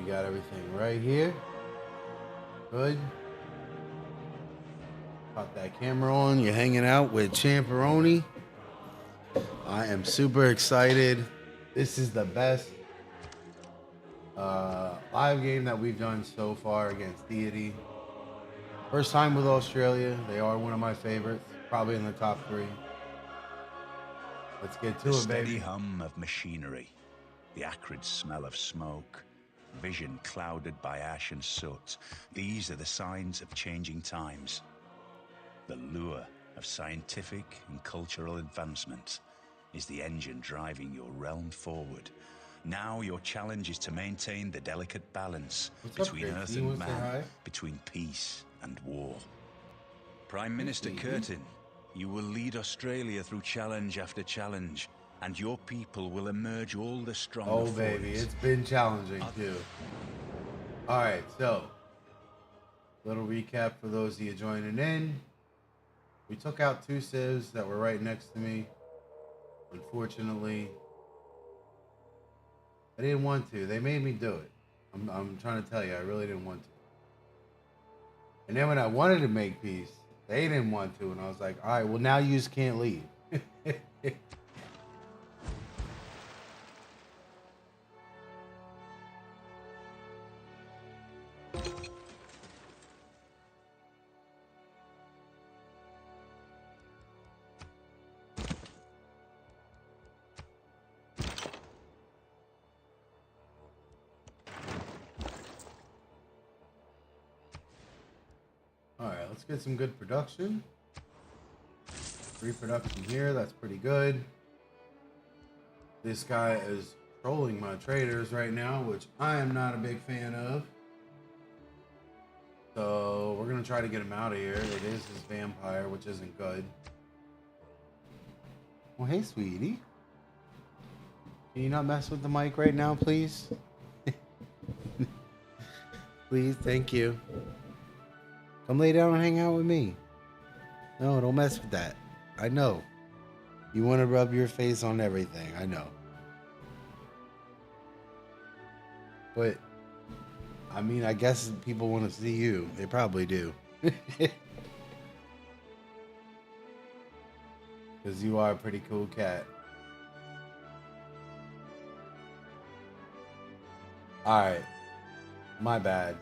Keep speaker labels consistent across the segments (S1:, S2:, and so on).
S1: We got everything right here. Good. Pop that camera on. You're hanging out with Champeroni. I am super excited. This is the best live game that we've done so far against Deity. First time with Australia. They are one of my favorites. Probably in the top 3. Let's get to
S2: The
S1: it,
S2: steady
S1: baby.
S2: hum of machinery, the acrid smell of smoke, vision clouded by ash and soot. These are the signs of changing times. The lure of scientific and cultural advancement is the engine driving your realm forward. Now your challenge is to maintain the delicate balance between Earth and man, between peace and war. Prime Minister Curtin, you will lead Australia through challenge after challenge, and your people will emerge all the stronger for it.
S1: Oh, baby, it's been challenging, too. All right, so, little recap for those of you joining in. We took out 2 Civs that were right next to me. Unfortunately, I didn't want to. They made me do it. I'm trying to tell you, I really didn't want to. And then when I wanted to make peace, they didn't want to. And I was like, all right, well, now you just can't leave. All right, let's get some good production. Free production here, that's pretty good. This guy is trolling my traders right now, which I am not a big fan of. So we're gonna try to get him out of here. It is his vampire, which isn't good. Well, hey, sweetie. Can you not mess with the mic right now, please? Please, thank you. Come lay down and hang out with me. No, don't mess with that. I know. You want to rub your face on everything. I know. But, I mean, I guess people want to see you. They probably do. Because you are a pretty cool cat. Alright. My bad.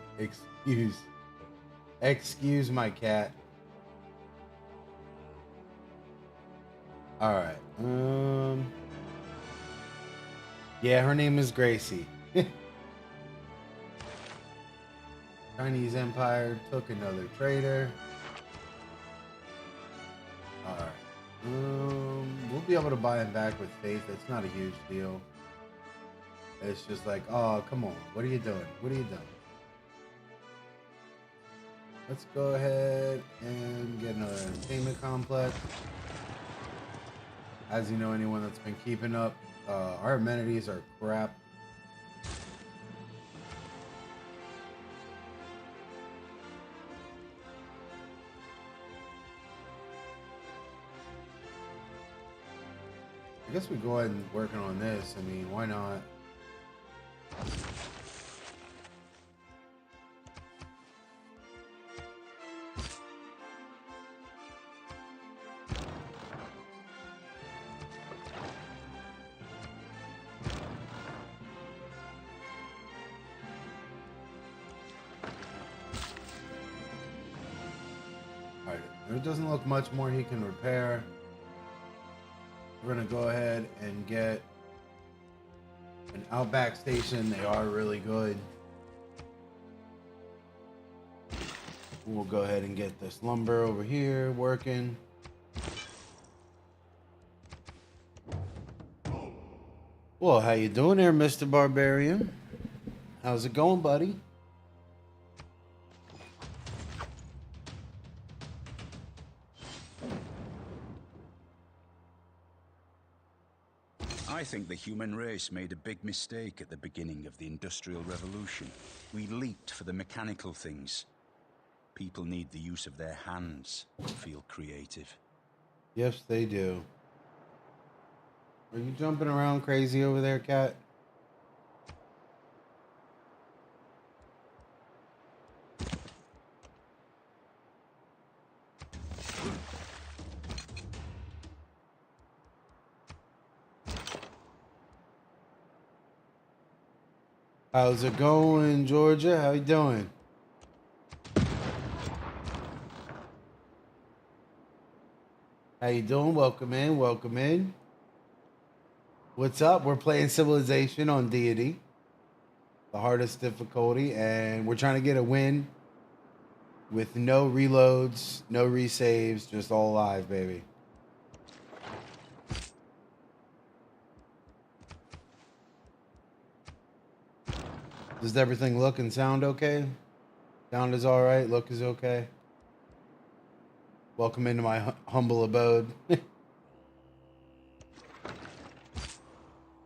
S1: Excuse my cat. Alright. Yeah, her name is Gracie. Chinese Empire took another trader. Alright. We'll be able to buy him back with faith. It's not a huge deal. It's just like, oh, come on. What are you doing? What are you doing? Let's go ahead and get another entertainment complex. As you know, anyone that's been keeping up, our amenities are crap. I guess we go ahead and working on this. I mean, why not? Alright, there doesn't look much more he can repair. We're gonna go ahead and get an Outback station. They are really good. We'll go ahead and get this lumber over here working. Well, how you doing there, Mr. Barbarian? How's it going, buddy?
S2: I think the human race made a big mistake at the beginning of the Industrial Revolution. We leaped for the mechanical things. People need the use of their hands to feel creative.
S1: Yes, they do. Are you jumping around crazy over there, cat? How's it going, Georgia? How you doing? How you doing? Welcome in. Welcome in. What's up? We're playing Civilization on Deity, the hardest difficulty, and we're trying to get a win with no reloads, no resaves, just all live, baby. Does everything look and sound okay? Sound is all right. Look is okay. Welcome into my humble abode.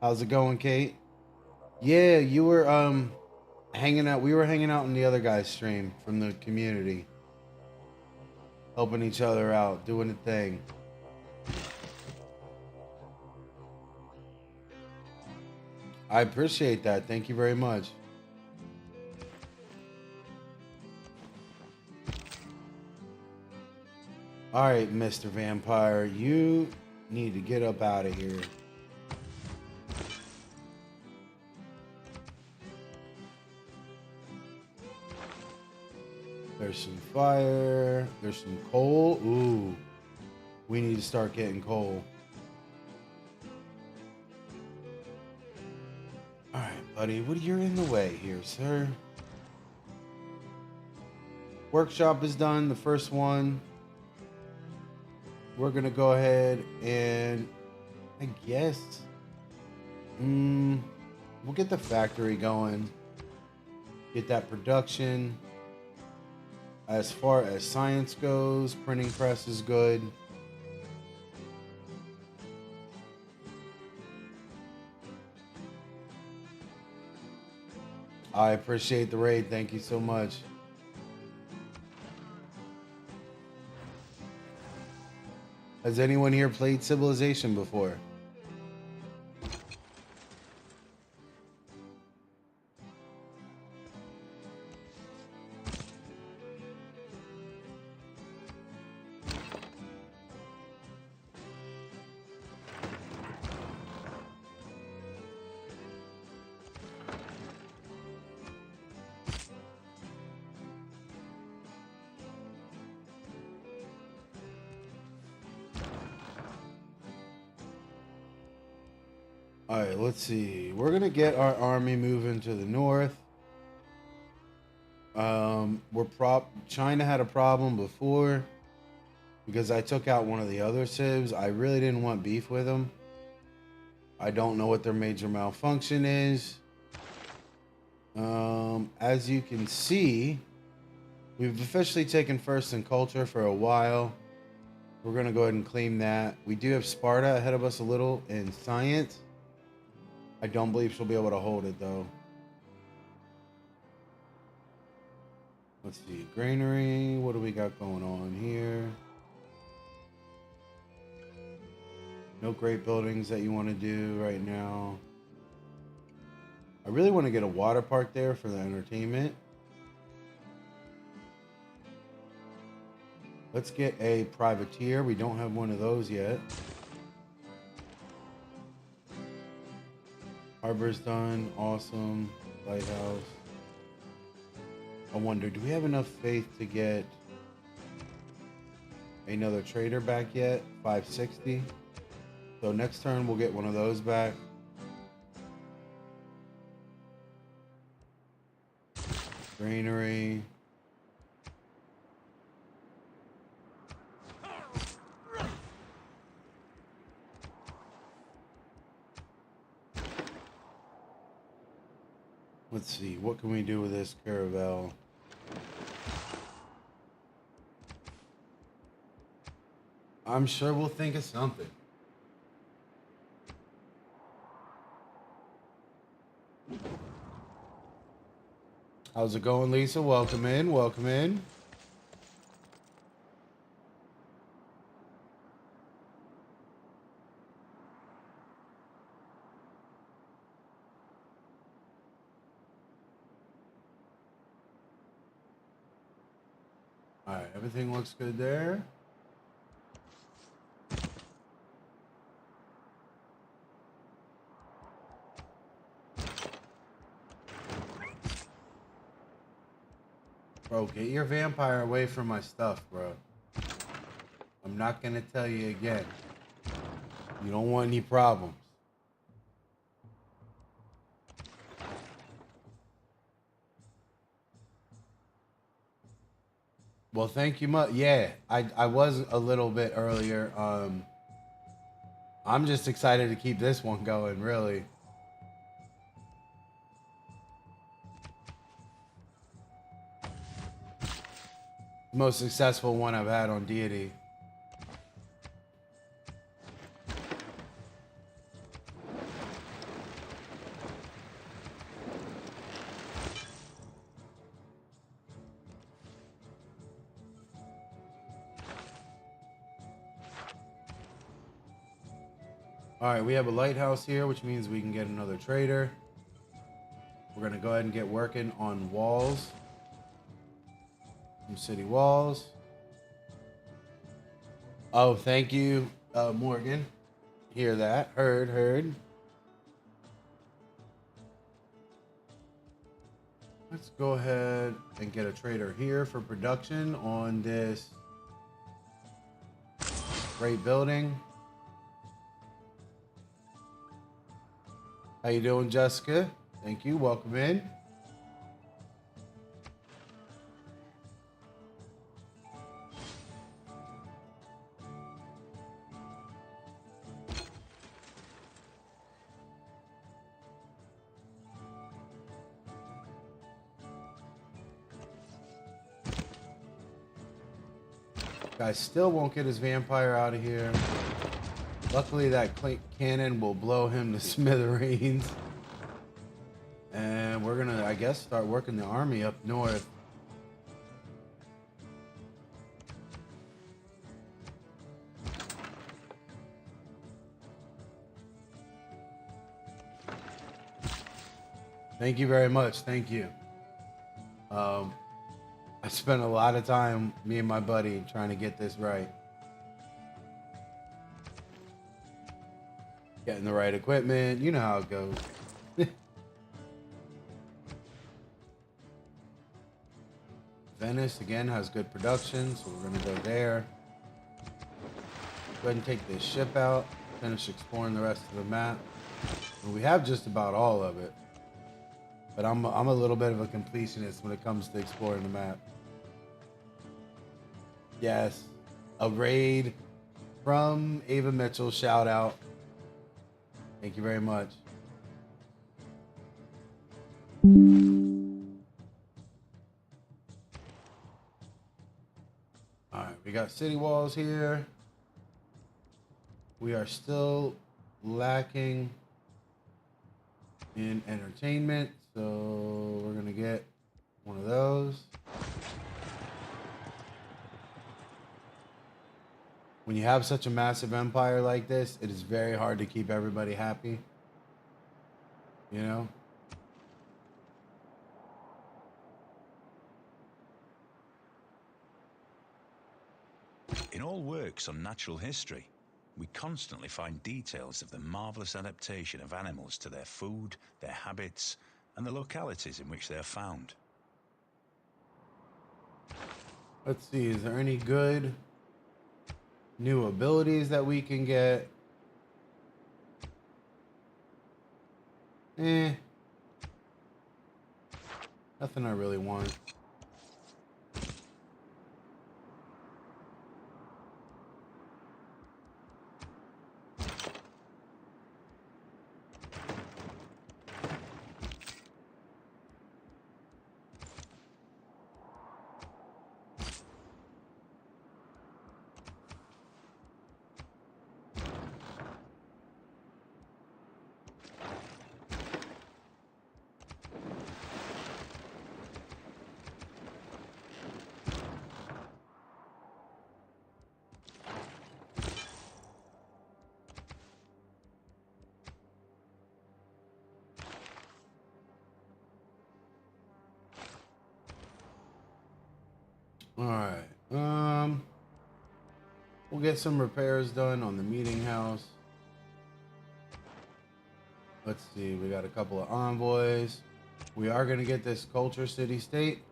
S1: How's it going, Kate? Yeah, you were hanging out. We were hanging out in the other guy's stream from the community, helping each other out, doing a thing. I appreciate that. Thank you very much. All right, Mr. Vampire, you need to get up out of here. There's some fire. There's some coal. Ooh, we need to start getting coal. All right, buddy. What you're in the way here, sir? Workshop is done. The first one. We're gonna go ahead and I guess we'll get the factory going. Get that production. As far as science goes, printing press is good. I appreciate the raid. Thank you so much. Has anyone here played Civilization before? All right, let's see. We're gonna get our army moving to the north. China had a problem before because I took out one of the other civs. I really didn't want beef with them. I don't know what their major malfunction is. As you can see, we've officially taken first in culture for a while. We're gonna go ahead and claim that. We do have Sparta ahead of us a little in science. I don't believe she'll be able to hold it though. Let's see, granary. What do we got going on here? No great buildings that you want to do right now. I really want to get a water park there for the entertainment. Let's get a privateer. We don't have one of those yet. Harbor's done. Awesome. Lighthouse. I wonder, do we have enough faith to get another trader back yet? 560. So next turn we'll get one of those back. Granary. Let's see, what can we do with this caravel? I'm sure we'll think of something. How's it going, Lisa? Welcome in, welcome in. All right, everything looks good there. Bro, get your vampire away from my stuff, bro. I'm not gonna tell you again. You don't want any problems. Well, thank you much. Yeah, I was a little bit earlier. I'm just excited to keep this one going, really. Most successful one I've had on Deity. All right, we have a lighthouse here, which means we can get another trader. We're gonna go ahead and get working on walls. Some city walls. Oh, thank you, Morgan. Hear that? Heard. Let's go ahead and get a trader here for production on this great building. How you doing, Jessica? Thank you. Welcome in. Guy still won't get his vampire out of here. Luckily, that cannon will blow him to smithereens. And we're gonna, I guess, start working the army up north. Thank you very much. Thank you. I spent a lot of time, me and my buddy, trying to get this right. Getting the right equipment. You know how it goes. Venice, again, has good production, so we're going to go there. Go ahead and take this ship out. Finish exploring the rest of the map. And we have just about all of it. But I'm a little bit of a completionist when it comes to exploring the map. Yes, a raid from Ava Mitchell. Shout out. Thank you very much. All right, we got city walls here. We are still lacking in entertainment, so we're gonna get one of those. When you have such a massive empire like this, it is very hard to keep everybody happy. You know?
S2: In all works on natural history, we constantly find details of the marvelous adaptation of animals to their food, their habits, and the localities in which they are found.
S1: Let's see, is there any good new abilities that we can get? Nothing I really want. All right. We'll get some repairs done on the meeting house. Let's see. We got a couple of envoys. We are going to get this culture city state.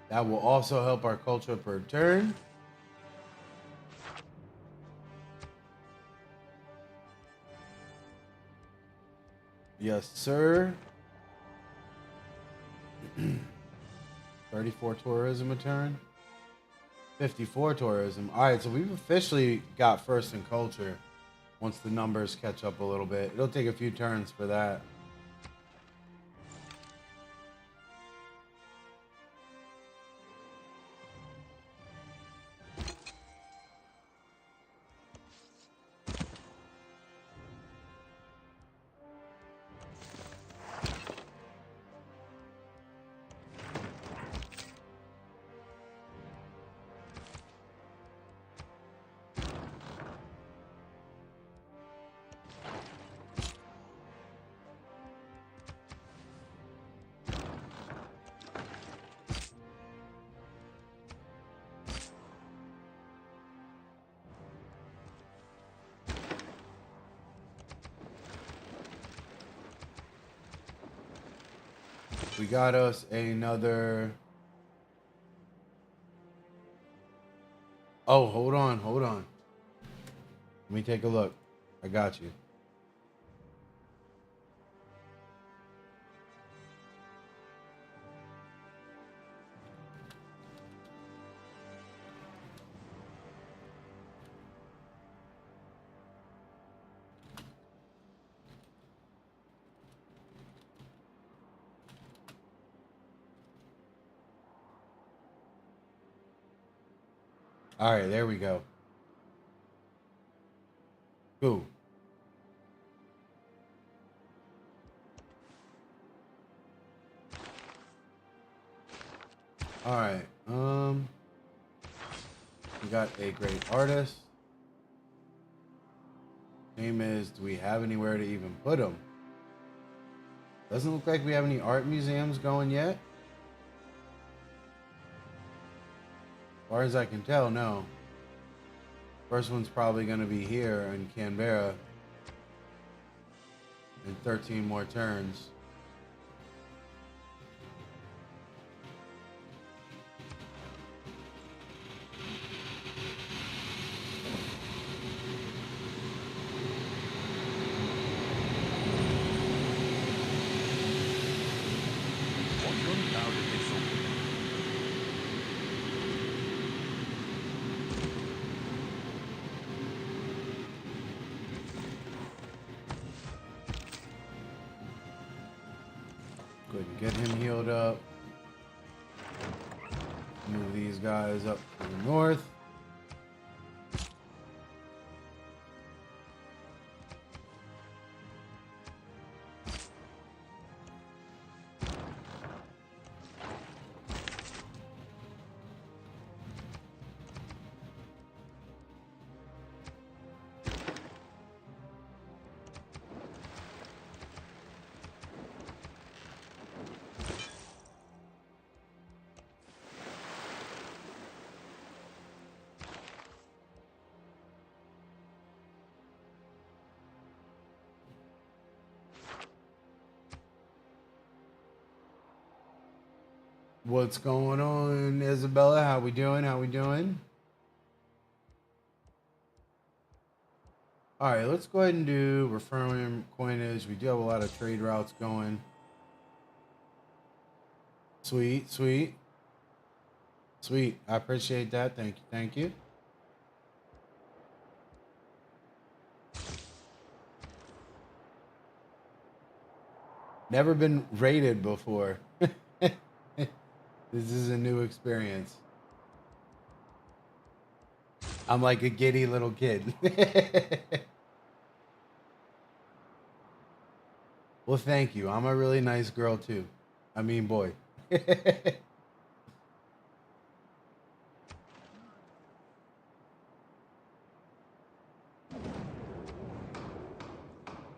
S1: That will also help our culture per turn. Yes, sir. 34 tourism a turn. 54 tourism. All right, so we've officially got first in culture once the numbers catch up a little bit. It'll take a few turns for that. We got us another. Oh, hold on, hold on. Let me take a look. I got you. All right, there we go. Cool. All right. We got a great artist. Name is, do we have anywhere to even put him? Doesn't look like we have any art museums going yet. As far as I can tell, no. First one's probably going to be here in Canberra in 13 more turns. Go ahead and get him healed up. Move these guys up to the north. What's going on, Isabella? How we doing? How we doing? All right, let's go ahead and do referring coinage. We do have a lot of trade routes going. Sweet, sweet. Sweet. I appreciate that. Thank you. Thank you. Never been raided before. This is a new experience. I'm like a giddy little kid. Well, thank you. I'm a really nice girl too. I mean, boy.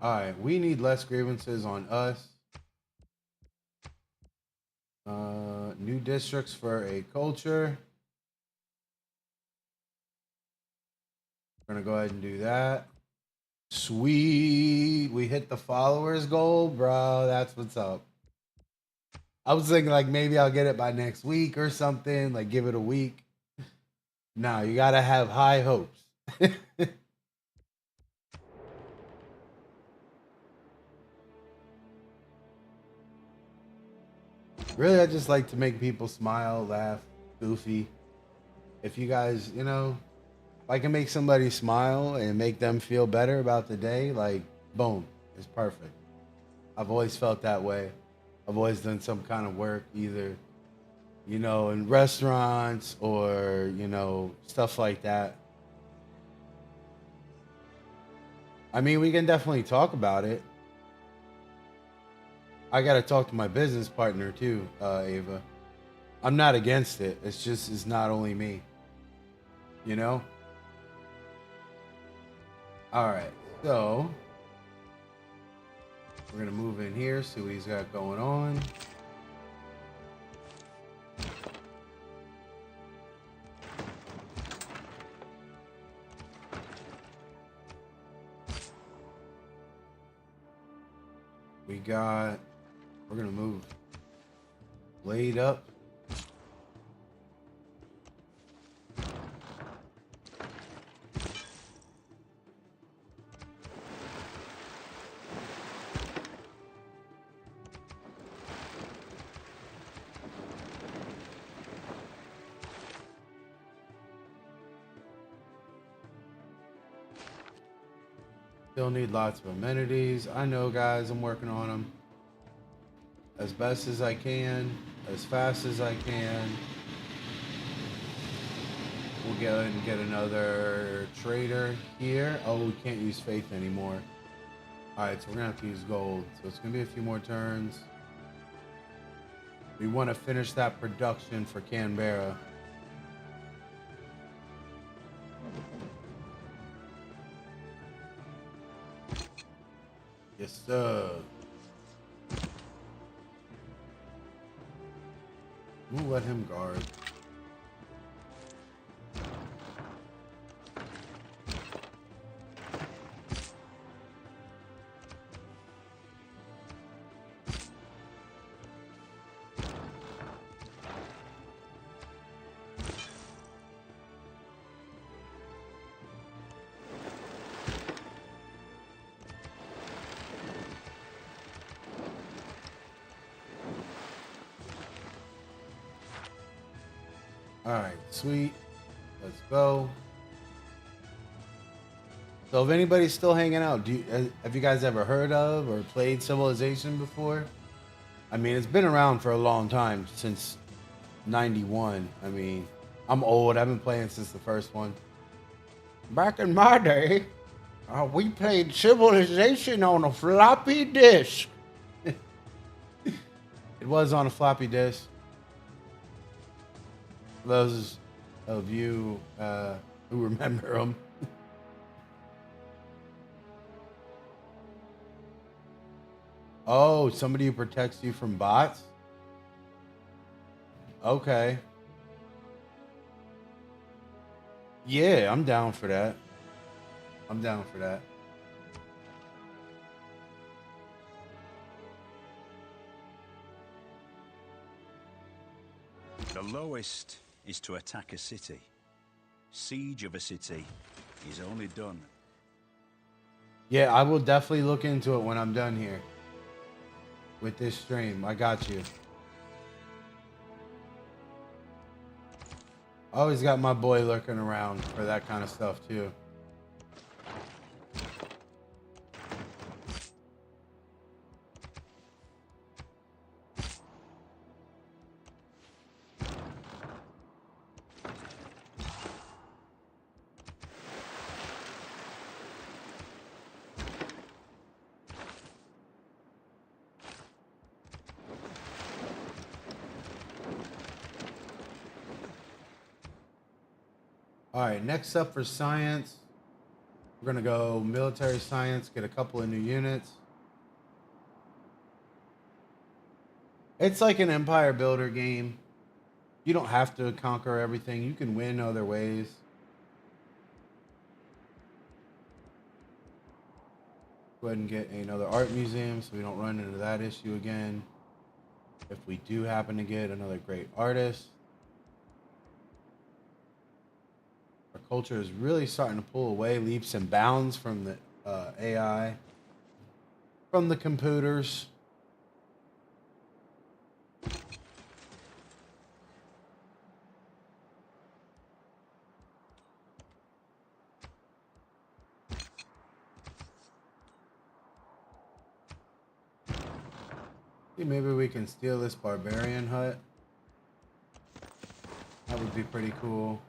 S1: All right, we need less grievances on us. New districts for a culture. We're gonna go ahead and do that. Sweet, we hit the followers goal, bro. That's what's up. I was thinking like maybe I'll get it by next week or something. Like give it a week. No, you gotta have high hopes. Really, I just like to make people smile, laugh, goofy. If you guys, if I can make somebody smile and make them feel better about the day, like, boom, it's perfect. I've always felt that way. I've always done some kind of work, either, in restaurants or, stuff like that. I mean, we can definitely talk about it. I got to talk to my business partner too, Ava. I'm not against it. It's just, it's not only me, you know? All right. So we're going to move in here, see what he's got going on. We're going to move Blade up. Still need lots of amenities. I know, guys, I'm working on them as best as I can, as fast as I can. We'll go ahead and get another trader here. Oh, we can't use faith anymore. All right, so we're gonna have to use gold. So it's gonna be a few more turns. We want to finish that production for Canberra. Yes, sir. We'll let him guard. All right, sweet. Let's go. So if anybody's still hanging out, have you guys ever heard of or played Civilization before? I mean, it's been around for a long time, since 91. I mean, I'm old. I've been playing since the first one. Back in my day, we played Civilization on a floppy disk. It was on a floppy disk. Those of you who remember them. Oh, somebody who protects you from bots? Okay. Yeah, I'm down for that. I'm down for that.
S2: The lowest is to attack a city. Siege of a city is only done.
S1: Yeah, I will definitely look into it when I'm done here with this stream. I got you. I always got my boy lurking around for that kind of stuff too. All right, next up for science, we're going to go military science, get a couple of new units. It's like an empire builder game. You don't have to conquer everything. You can win other ways. Go ahead and get another art museum so we don't run into that issue again. if we do happen to get another great artist. Our culture is really starting to pull away leaps and bounds from the AI, from the computers. See, maybe we can steal this barbarian hut. That would be pretty cool.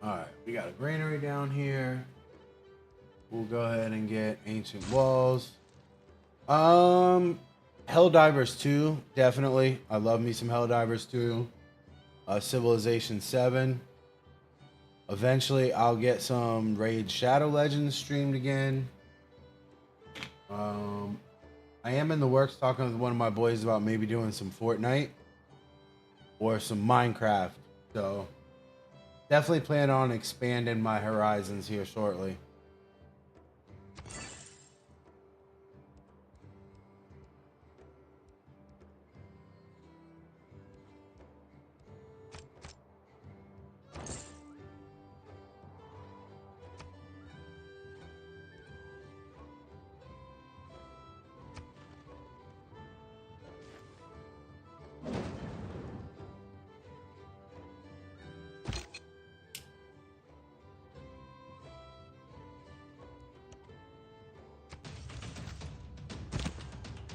S1: Alright, we got a granary down here. We'll go ahead and get ancient walls. Helldivers 2, definitely. I love me some Helldivers 2. Civilization 7. Eventually, I'll get some Raid Shadow Legends streamed again. I am in the works talking with one of my boys about maybe doing some Fortnite or some Minecraft. So definitely plan on expanding my horizons here shortly.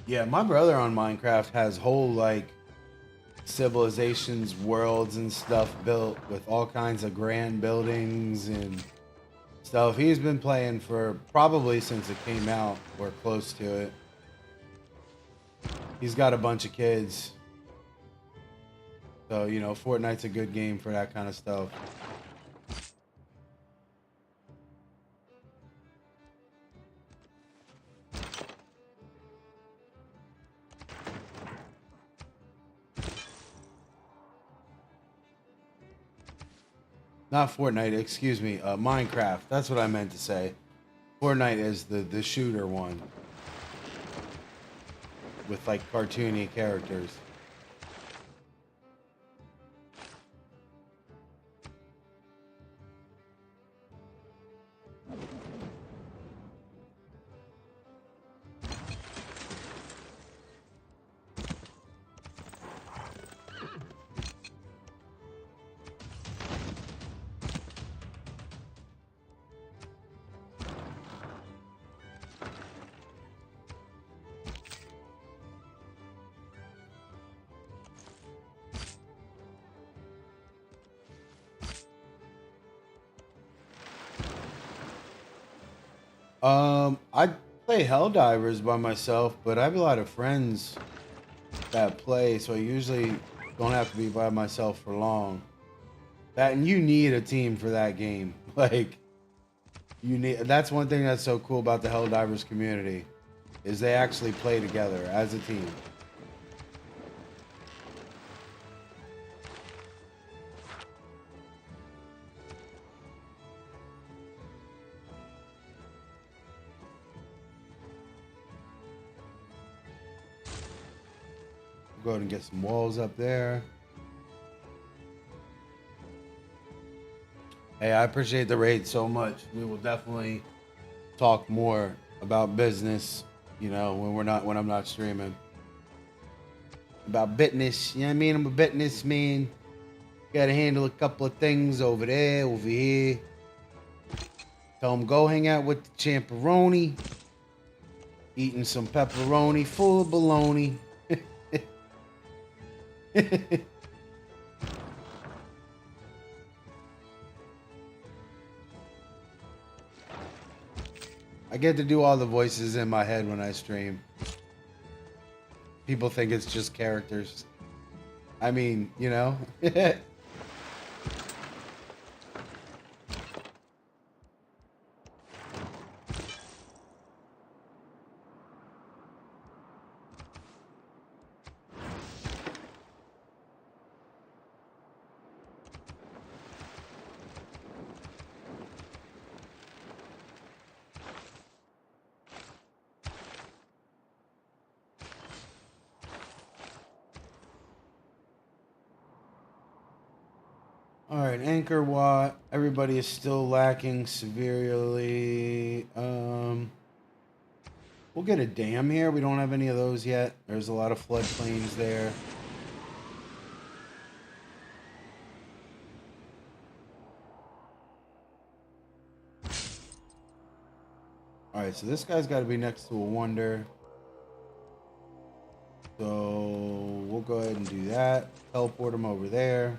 S1: Yeah, my brother on Minecraft has whole like civilizations, worlds and stuff built with all kinds of grand buildings and stuff. He's been playing for probably since it came out or close to it. He's got a bunch of kids. So, you know, Fortnite's a good game for that kind of stuff. Not Fortnite, excuse me, Minecraft. That's what I meant to say. Fortnite is the shooter one. With like cartoony characters. I play Helldivers by myself, but I have a lot of friends that play, so I usually don't have to be by myself for long. That and you need a team for that game. Like you need that's one thing that's so cool about the Helldivers community is they actually play together as a team. Go ahead and get some walls up there. Hey, I appreciate the raid so much. We will definitely talk more about business, you know, when I'm not streaming. About business, you know what I mean? I'm a business man. Gotta handle a couple of things over there, over here. Tell them go hang out with the Champeroni. Eating some pepperoni full of bologna. I get to do all the voices in my head when I stream. People think it's just characters. I mean, you know. All right, Anchor Wat. Everybody is still lacking severely. We'll get a dam here. We don't have any of those yet. There's a lot of floodplains there. All right, so this guy's got to be next to a wonder. So we'll go ahead and do that. Teleport him over there.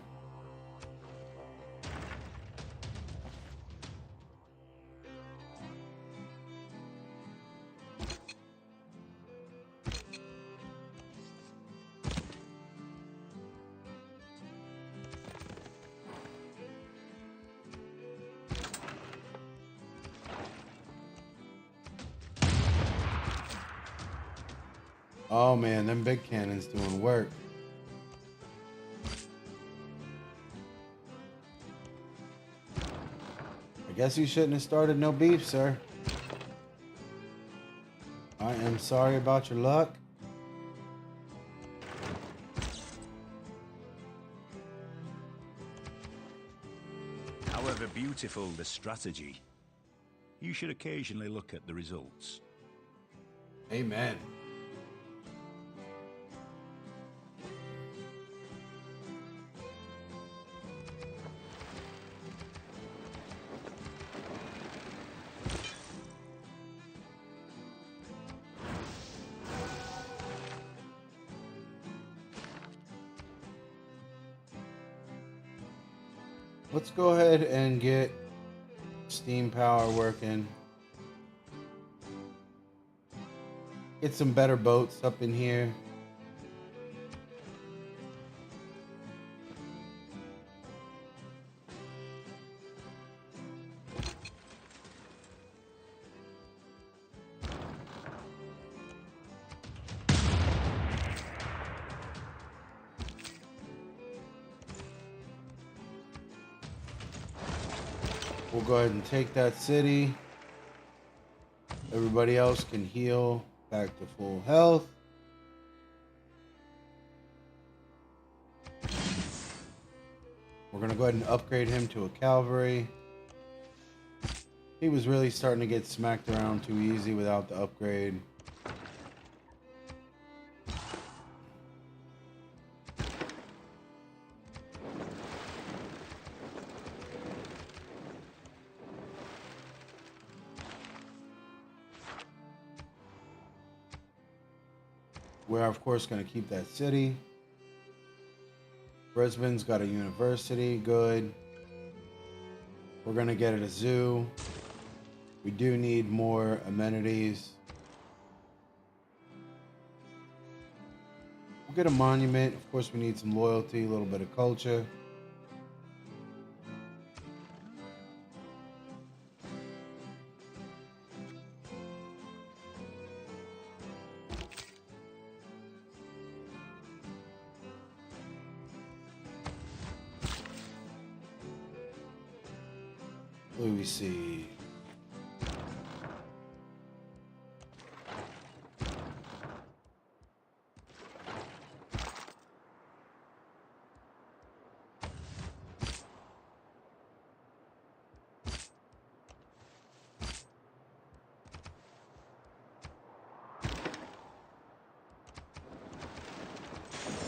S1: Oh man, them big cannons doing work. I guess you shouldn't have started no beef, sir. I am sorry about your luck.
S2: However beautiful the strategy, you should occasionally look at the results.
S1: Amen. Let's go ahead and get steam power working. Get some better boats up in here. We'll go ahead and take that city. Everybody else can heal back to full health. We're going to go ahead and upgrade him to a cavalry. He was really starting to get smacked around too easy without the upgrade. We're of course going to keep that city. Brisbane's got a university, good. We're going to get it a zoo. We do need more amenities. We'll get a monument. Of course, we need some loyalty, a little bit of culture. What do we see?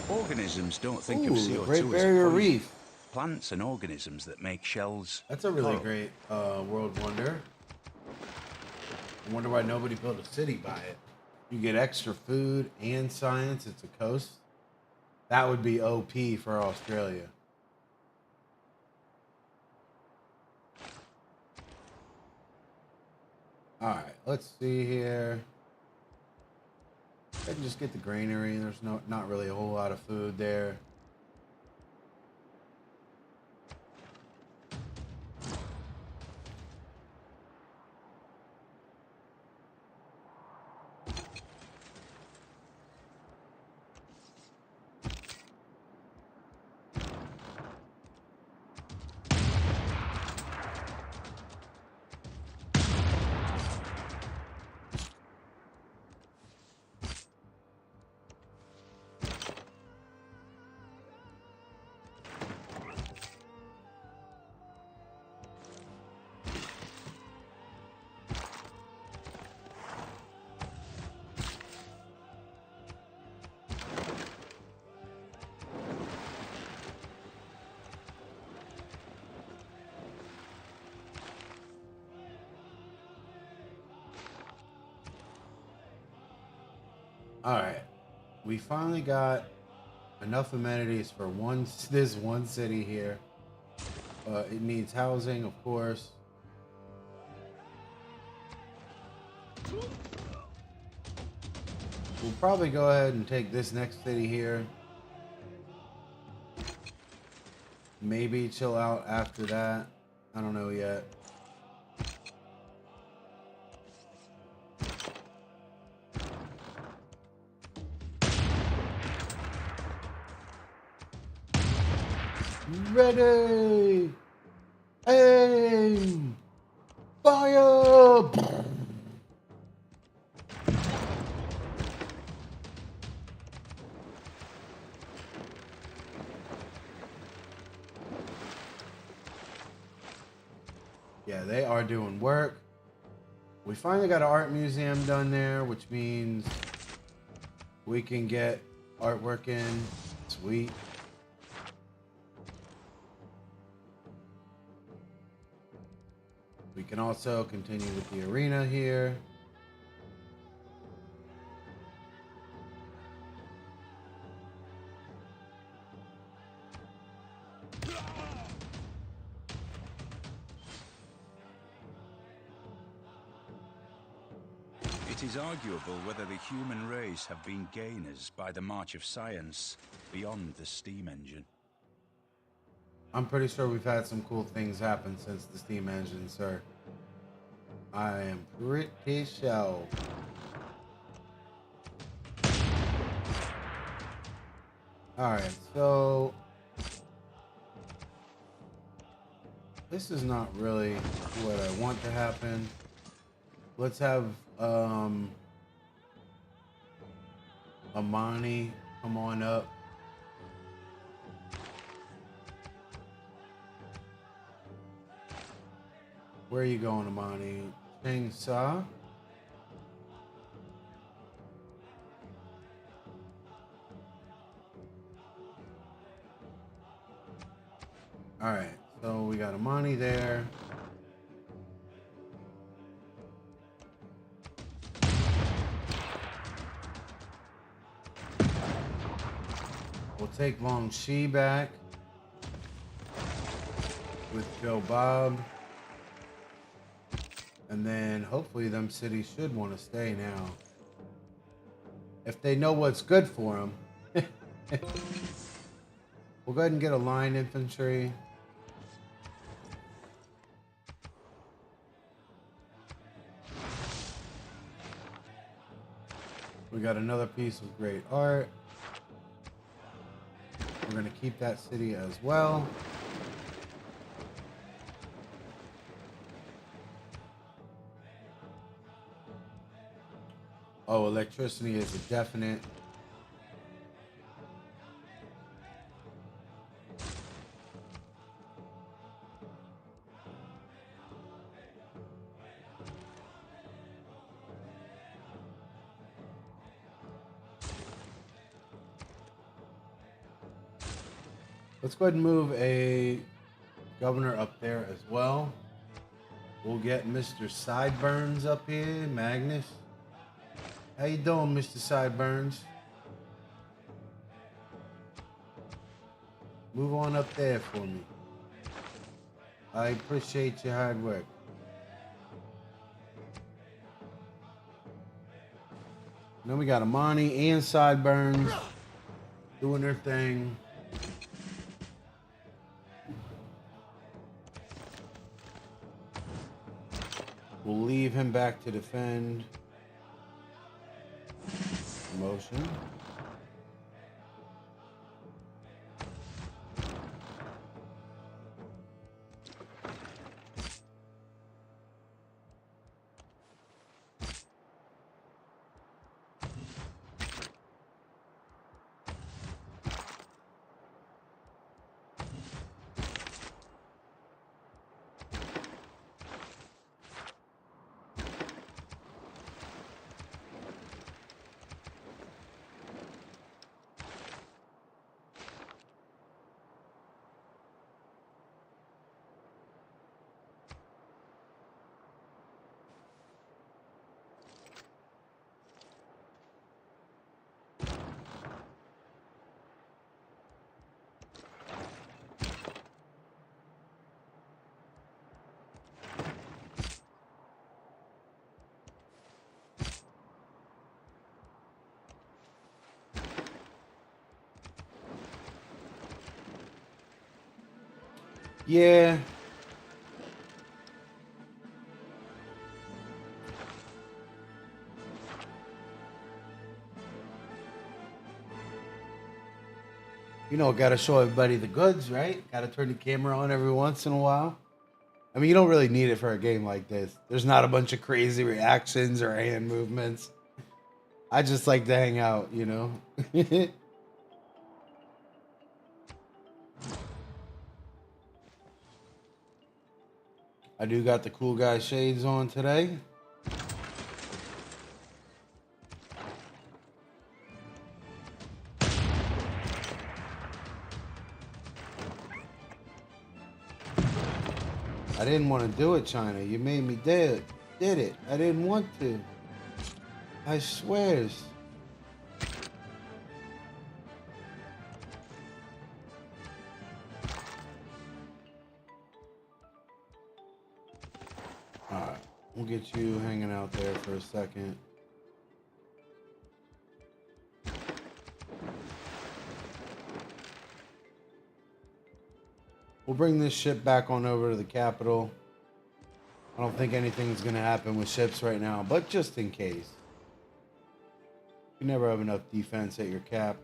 S2: Organisms don't think of
S1: Ooh,
S2: CO2
S1: Great
S2: as
S1: Barrier
S2: poison.
S1: Reef.
S2: Plants and organisms that make shells.
S1: That's a really
S2: coral.
S1: great world wonder. I wonder why nobody built a city by it. You get extra food and science. It's a coast. That would be OP for Australia. All right, let's see here. I can just get the granary. There's not really a whole lot of food there. Alright. We finally got enough amenities for this one city here. It needs housing, of course. We'll probably go ahead and take this next city here. Maybe chill out after that. I don't know yet. Ready! Aim! Fire! Yeah, they are doing work. We finally got an art museum done there, which means we can get artwork in. Sweet. We can also continue with the arena here.
S2: It is arguable whether the human race have been gainers by the march of science beyond the steam engine.
S1: I'm pretty sure we've had some cool things happen since the steam engine, sir. I am pretty sure. Alright, so this is not really what I want to happen. Let's have Amani come on up. Where are you going, Amani? Ching Sa? Alright, so we got Amani there. We'll take Long Shi back with Joe Bob. And then hopefully them cities should want to stay now. If they know what's good for them. We'll go ahead and get a line infantry. We got another piece of great art. We're going to keep that city as well. Oh, electricity is a definite. Let's go ahead and move a governor up there as well. We'll get Mr. Sideburns up here, Magnus. How you doing, Mr. Sideburns? Move on up there for me. I appreciate your hard work. And then we got Amani and Sideburns doing their thing. We'll leave him back to defend. Motion. Yeah. You know, gotta show everybody the goods, right? Gotta turn the camera on every once in a while. I mean, you don't really need it for a game like this. There's not a bunch of crazy reactions or hand movements. I just like to hang out, you know? I do got the cool guy shades on today. I didn't want to do it, China. You made me did it. I didn't want to. I swears. Alright, we'll get you hanging out there for a second. We'll bring this ship back on over to the capital. I don't think anything's going to happen with ships right now, but just in case. You never have enough defense at your cap.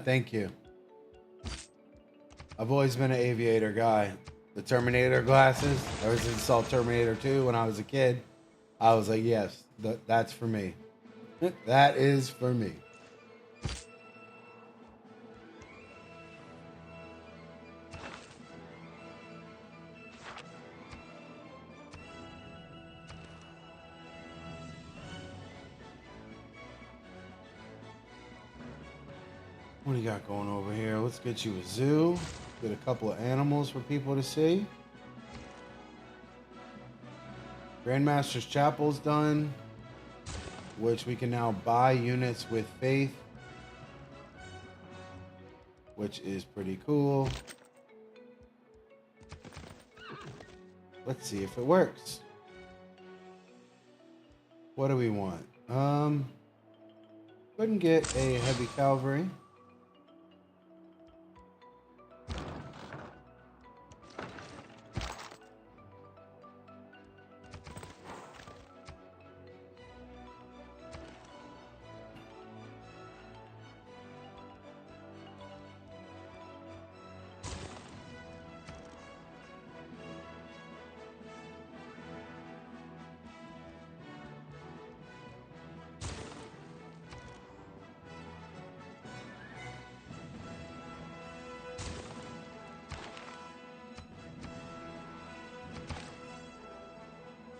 S1: Thank you. I've always been an aviator guy. The Terminator glasses, ever since I saw Terminator 2 when I was a kid, I was like, yes, that's for me. That is for me. What do you got going over here? Let's get you a zoo. Get a couple of animals for people to see. Grandmaster's Chapel's done, which we can now buy units with faith, which is pretty cool. Let's see if it works. What do we want? Couldn't get a heavy cavalry.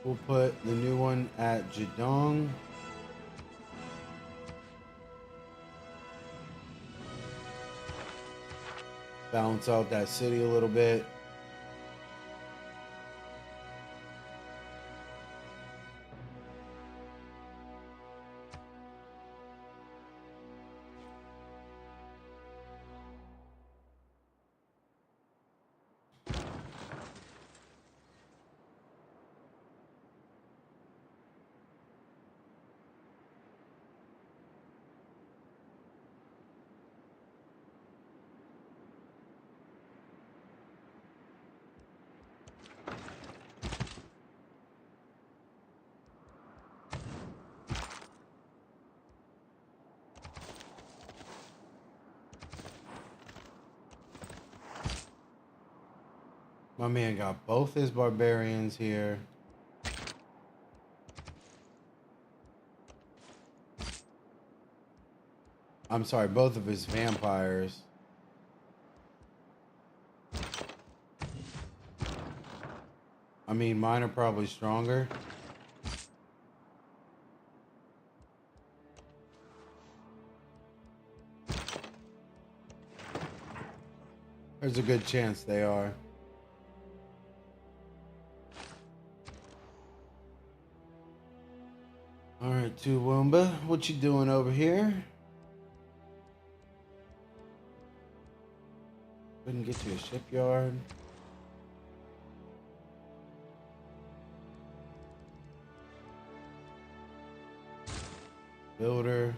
S1: We'll put the new one at Jadong. Balance out that city a little bit. My man got both his barbarians here. I'm sorry, both of his vampires. I mean, mine are probably stronger. There's a good chance they are. Toowoomba, what you doing over here? Couldn't get to a shipyard. Builder.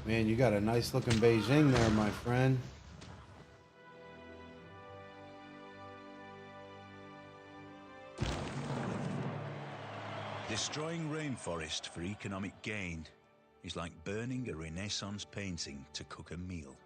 S1: Man, you got a nice looking Beijing there, my friend.
S2: Destroying rainforest for economic gain is like burning a Renaissance painting to cook a meal.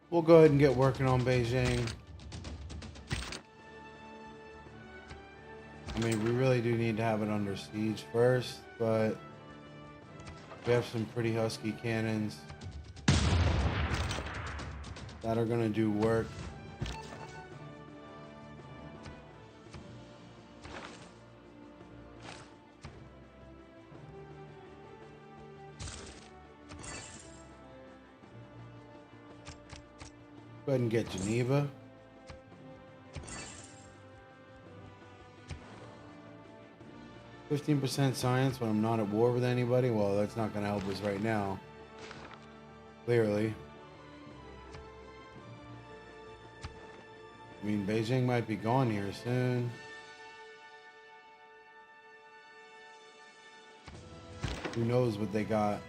S1: We'll go ahead and get working on Beijing. I mean, we really do need to have it under siege first, but we have some pretty husky cannons that are going to do work. Go ahead and get Geneva. %15% science when I'm not at war with anybody. Well, that's not going to help us right now. Clearly. I mean, Beijing might be gone here soon. Who knows what they got?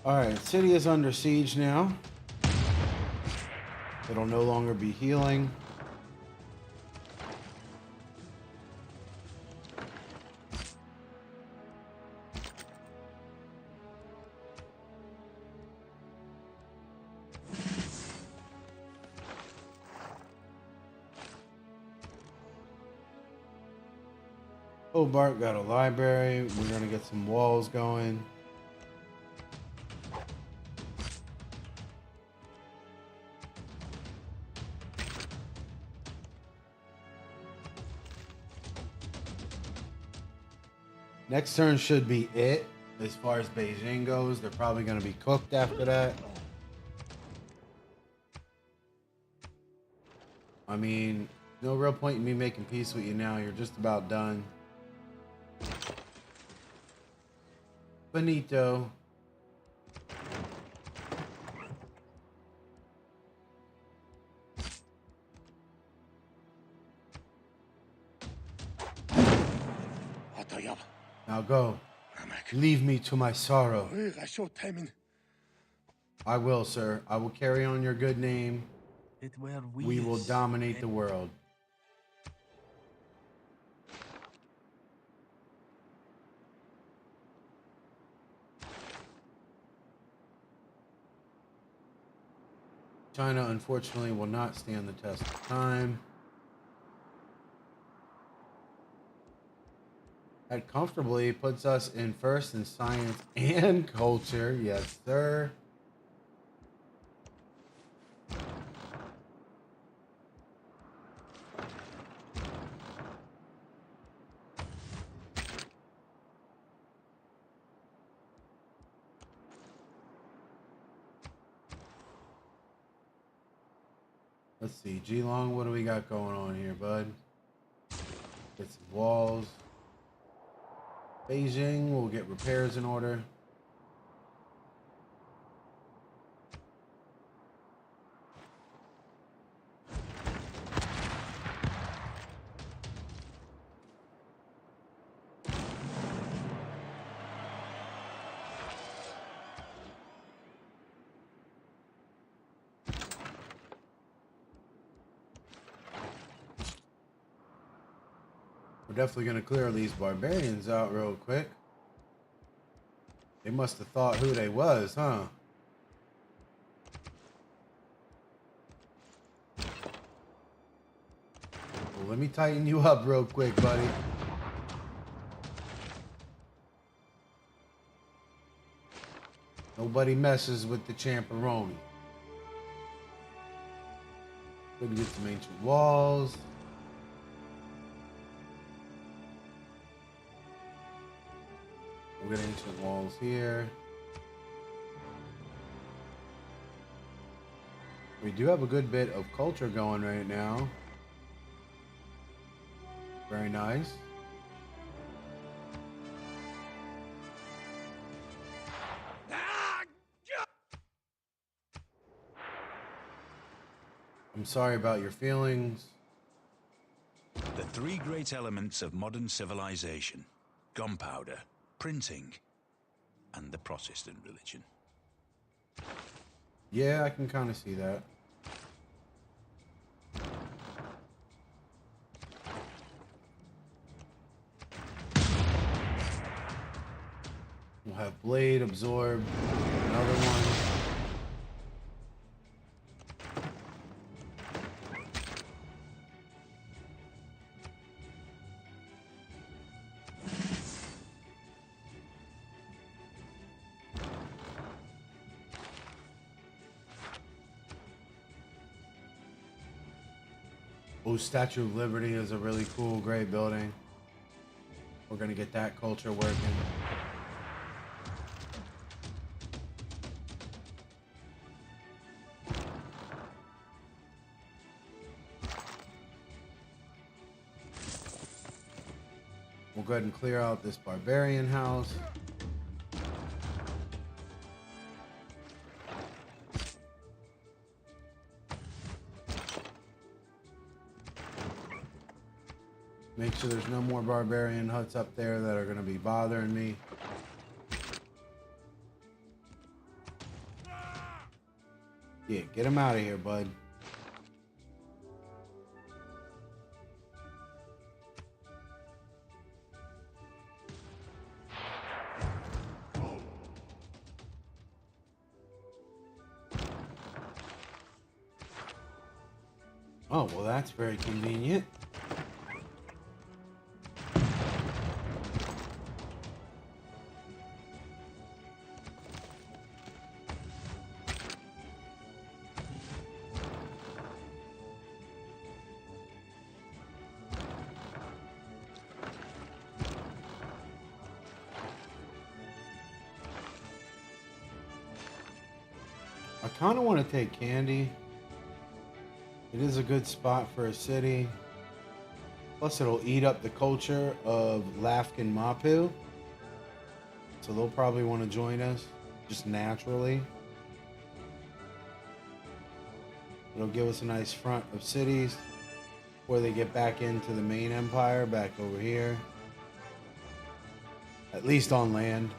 S1: Alright, city is under siege now. It'll no longer be healing. Hobart got a library. We're gonna get some walls going. Next turn should be it as far as Beijing goes. They're probably going to be cooked after that. I mean, no real point in me making peace with you now. You're just about done. Benito. Now go. Leave me to my sorrow. I will, sir. I will carry on your good name. We will dominate the world. China, unfortunately, will not stand the test of time. That comfortably puts us in first in science and culture. Yes, sir. Let's see, Geelong, what do we got going on here, bud? Get some walls. Beijing, we'll get repairs in order. We're definitely gonna clear these barbarians out real quick. They must have thought who they was, huh? Well, let me tighten you up real quick, buddy. Nobody messes with the Champeroni. Gonna get some ancient walls. We'll get ancient walls here. We do have a good bit of culture going right now. Very nice. I'm sorry about your feelings.
S2: The three great elements of modern civilization: gunpowder, printing, and the Protestant religion.
S1: Yeah, I can kind of see that. We'll have Blade absorb another one. Oh, Statue of Liberty is a really cool, great building. We're gonna get that culture working. We'll go ahead and clear out this barbarian house. Make sure there's no more barbarian huts up there that are going to be bothering me. Yeah, get him out of here, bud. Oh, well, that's very convenient. I kind of want to take Candy. It is a good spot for a city. Plus, it'll eat up the culture of Lafkin Mapu. So they'll probably want to join us just naturally. It'll give us a nice front of cities before they get back into the main empire back over here. At least on land.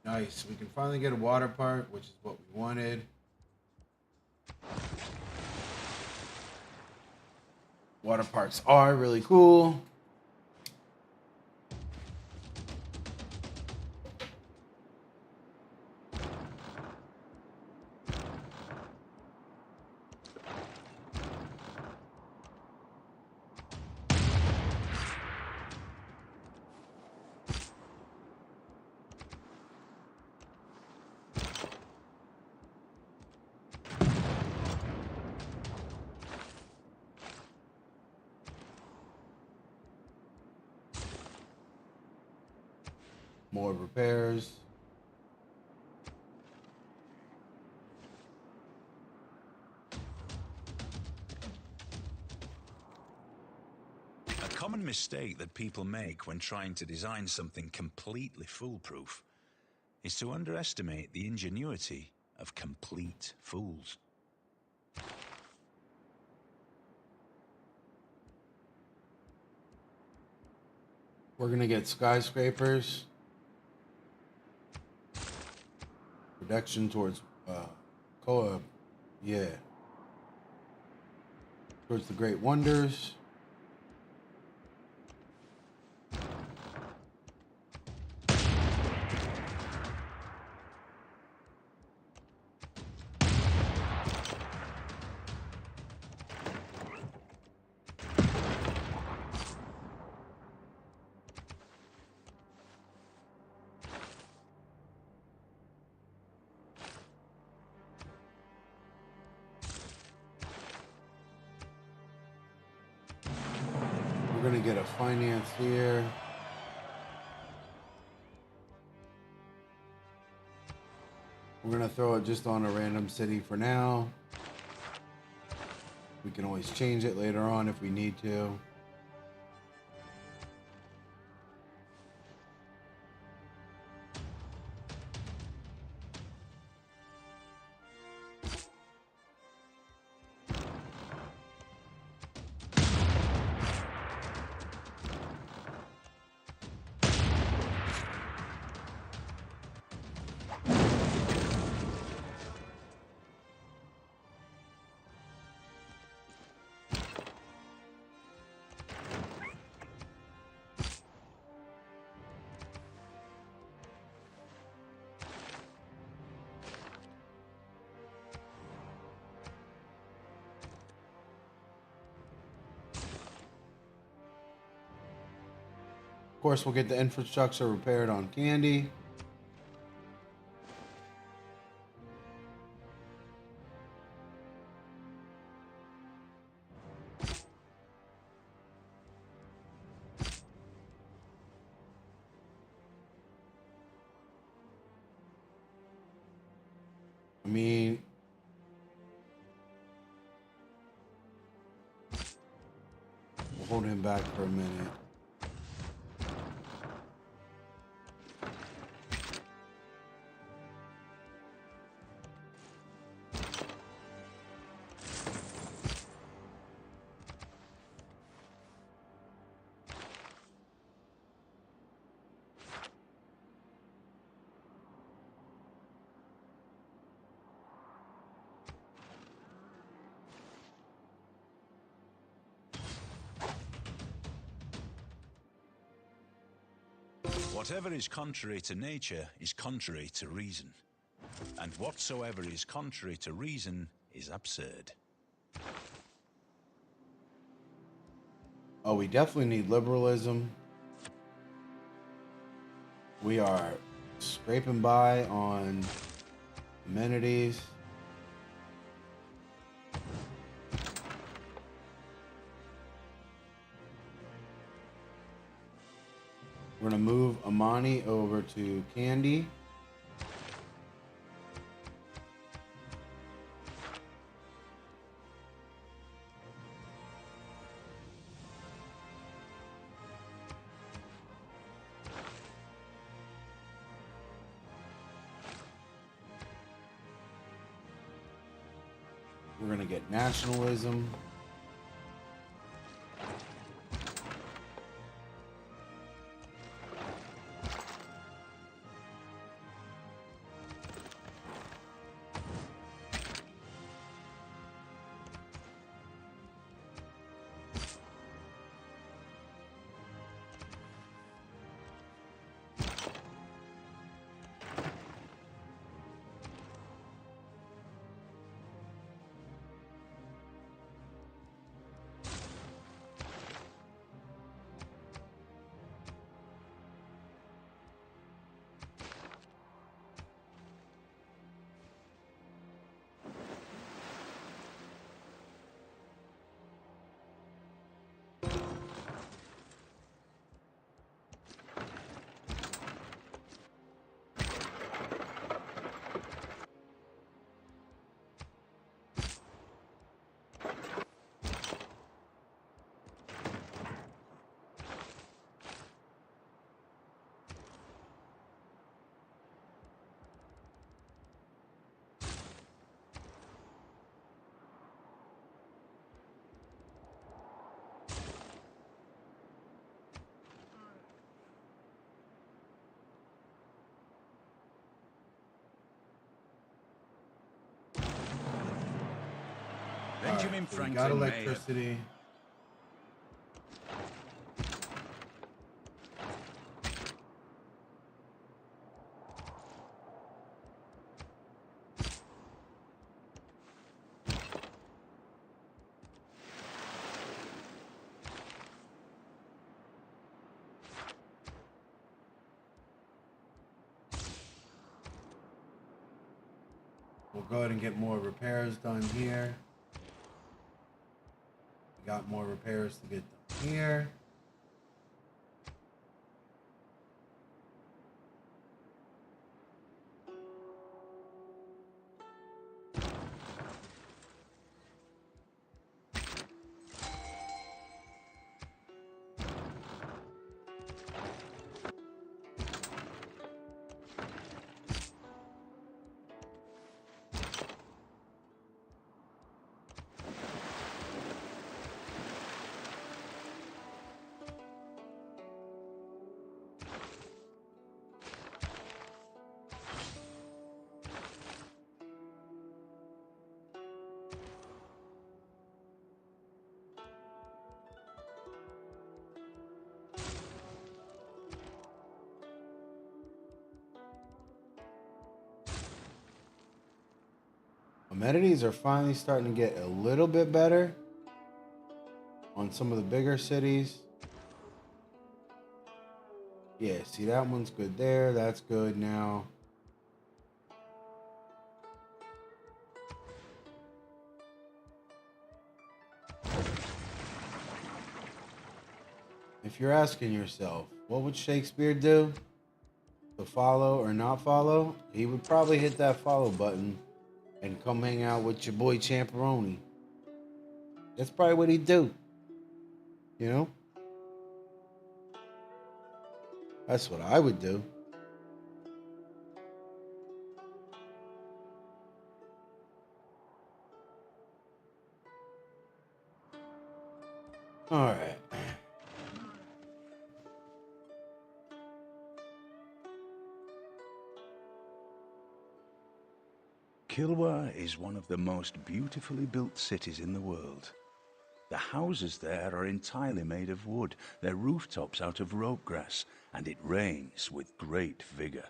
S1: Nice. We can finally get a water park, which is what we wanted. Water parks are really cool. More repairs.
S2: A common mistake that people make when trying to design something completely foolproof is to underestimate the ingenuity of complete fools.
S1: We're gonna get skyscrapers. Protection towards co-op. Yeah. Towards the Great Wonders. We're gonna get a financier. We're gonna throw it just on a random city for now. We can always change it later on if we need to. Of course, we'll get the infrastructure repaired on Candy. I mean, we'll hold him back for a minute.
S2: Whatever is contrary to nature is contrary to reason, and whatsoever is contrary to reason is absurd.
S1: Oh, we definitely need liberalism. We are scraping by on amenities. We're going to move Amani over to Candy. We're going to get nationalism.
S2: Benjamin
S1: so we
S2: Franklin
S1: got
S2: may have
S1: electricity. We'll go ahead and get more repairs done here. We got more repairs to get done here. Amenities are finally starting to get a little bit better on some of the bigger cities. Yeah, see, that one's good there. That's good now. If you're asking yourself, what would Shakespeare do to follow or not follow? He would probably hit that follow button and come hang out with your boy Champeroni. That's probably what he'd do. You know? That's what I would do. All right.
S2: Kilwa is one of the most beautifully built cities in the world. The houses there are entirely made of wood, their rooftops out of rope grass, and it rains with great vigor.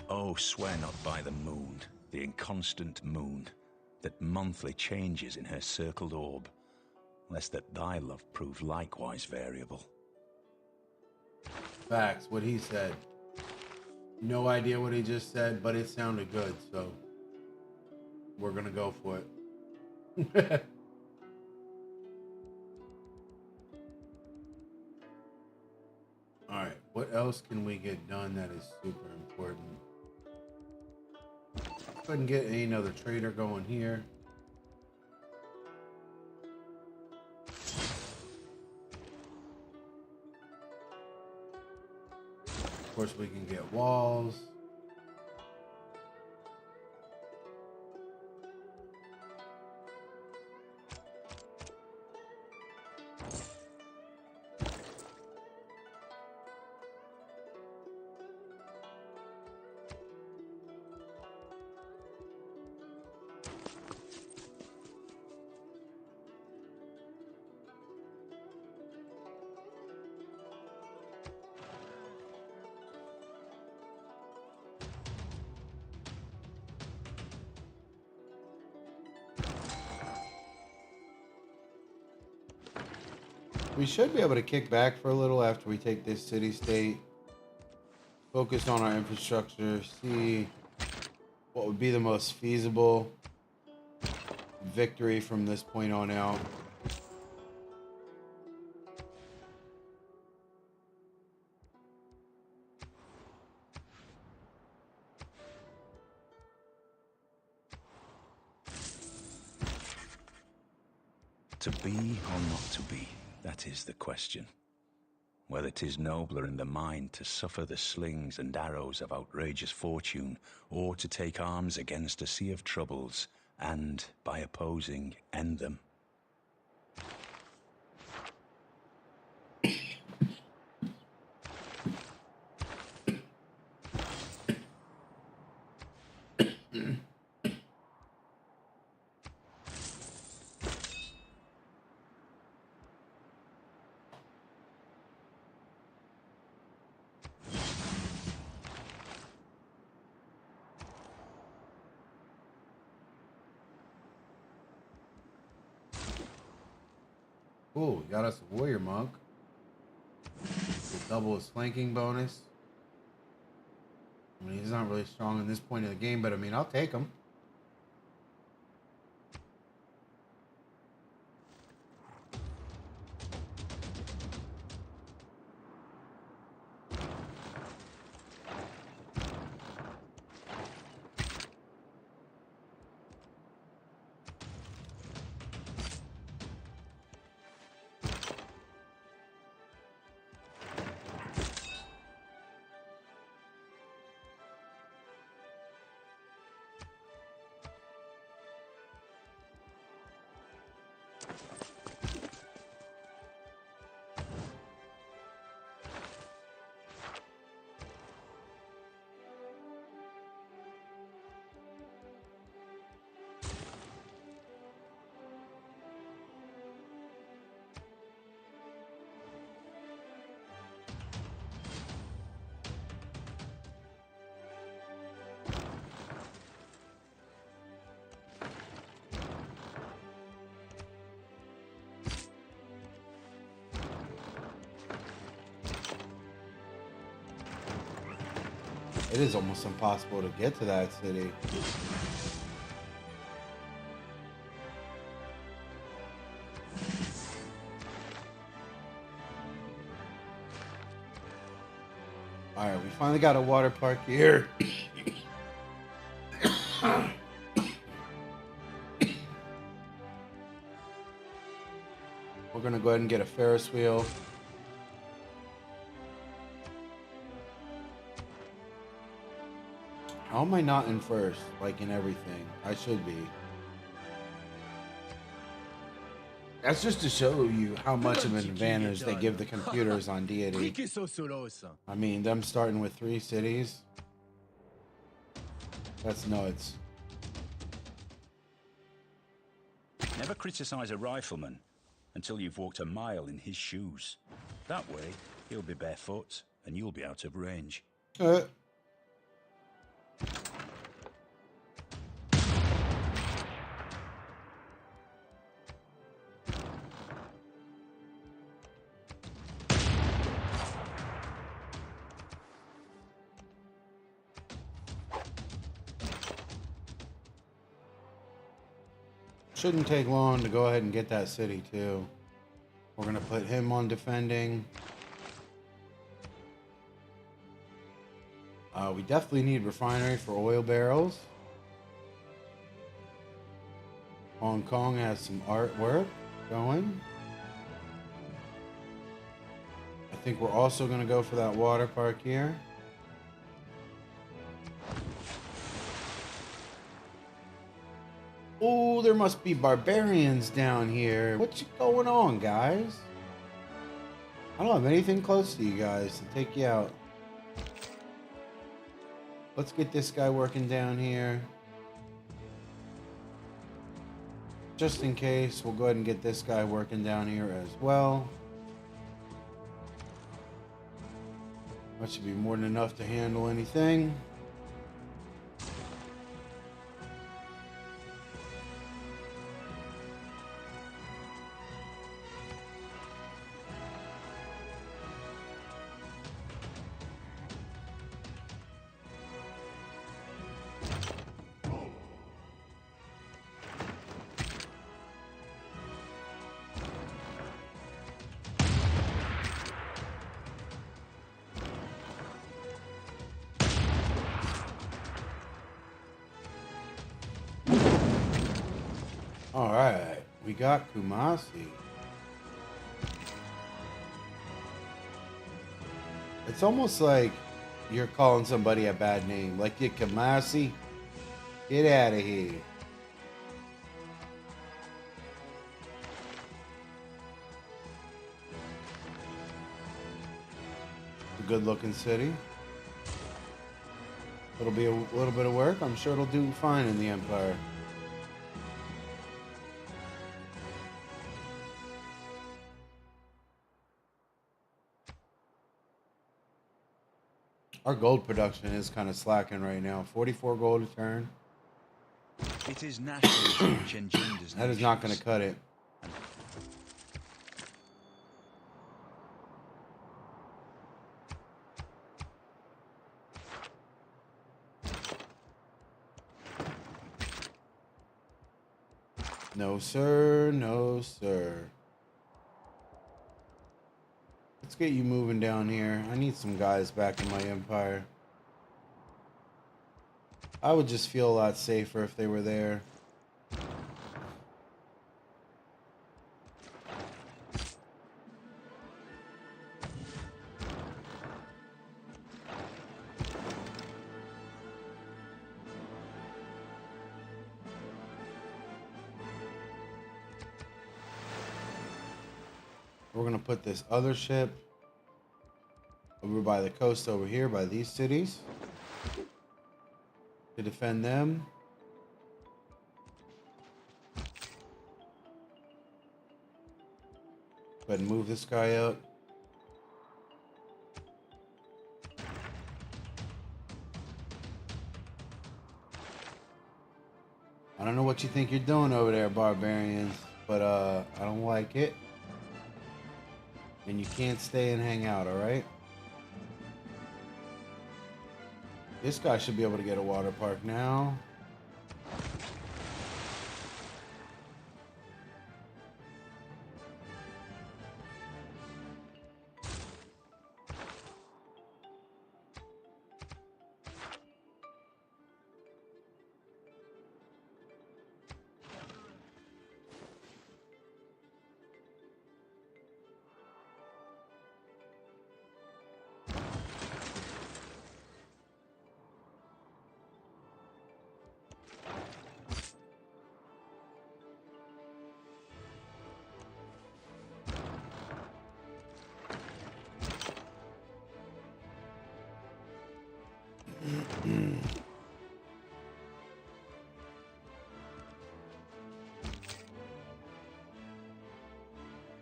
S2: Oh, swear not by the moon, the inconstant moon, that monthly changes in her circled orb, lest that thy love prove likewise variable.
S1: Facts, what he said. No idea what he just said, but it sounded good, so we're gonna go for it. Alright, what else can we get done that is super important? Go ahead and get another trader going here. Of course, we can get walls. We should be able to kick back for a little after we take this city-state. Focus on our infrastructure. See what would be the most feasible victory from this point on out.
S2: To be or not to be, that is the question. Whether 'tis nobler in the mind to suffer the slings and arrows of outrageous fortune, or to take arms against a sea of troubles, and, by opposing, end them.
S1: Cool, got us a warrior monk. We'll double his flanking bonus. I mean, he's not really strong in this point of the game, but I mean, I'll take him. It is almost impossible to get to that city. Alright, we finally got a water park here. We're gonna go ahead and get a Ferris wheel. How am I not in first, like in everything? I should be. That's just to show you how much of an advantage they give the computers on Deity. I mean, them starting with 3 cities. That's nuts.
S2: Never criticize a rifleman until you've walked a mile in his shoes. That way, he'll be barefoot and you'll be out of range.
S1: Shouldn't take long to go ahead and get that city too. We're gonna put him on defending. We definitely need refinery for oil barrels. Hong Kong has some artwork going. I think we're also gonna go for that water park here. Oh, there must be barbarians down here. What's going on, guys? I don't have anything close to you guys to take you out. Let's get this guy working down here. Just in case, we'll go ahead and get this guy working down here as well. That should be more than enough to handle anything. All right, We got Kumasi. It's almost like you're calling somebody a bad name. Like you Kumasi. Get out of here. It's a good looking city. It'll be a little bit of work. I'm sure it'll do fine in the Empire. Our gold production is kind of slacking right now. 44 gold a turn.
S2: It is nationalism which engenders
S1: That is not going to cut it. No, sir. No, sir. Let's get you moving down here. I need some guys back in my empire. I would just feel a lot safer if they were there. We're going to put this other ship over by the coast over here by these cities to defend them. Go ahead and move this guy up. I don't know what you think you're doing over there, barbarians, but I don't like it. And you can't stay and hang out, alright? This guy should be able to get a water park now.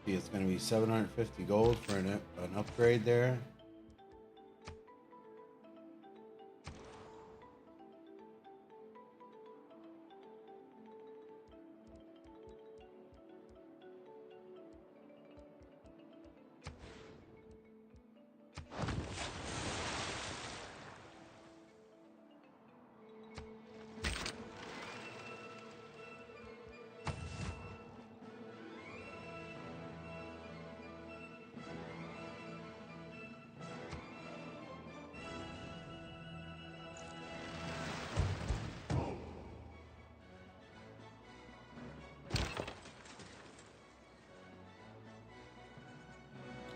S1: It's going to be 750 gold for an upgrade there.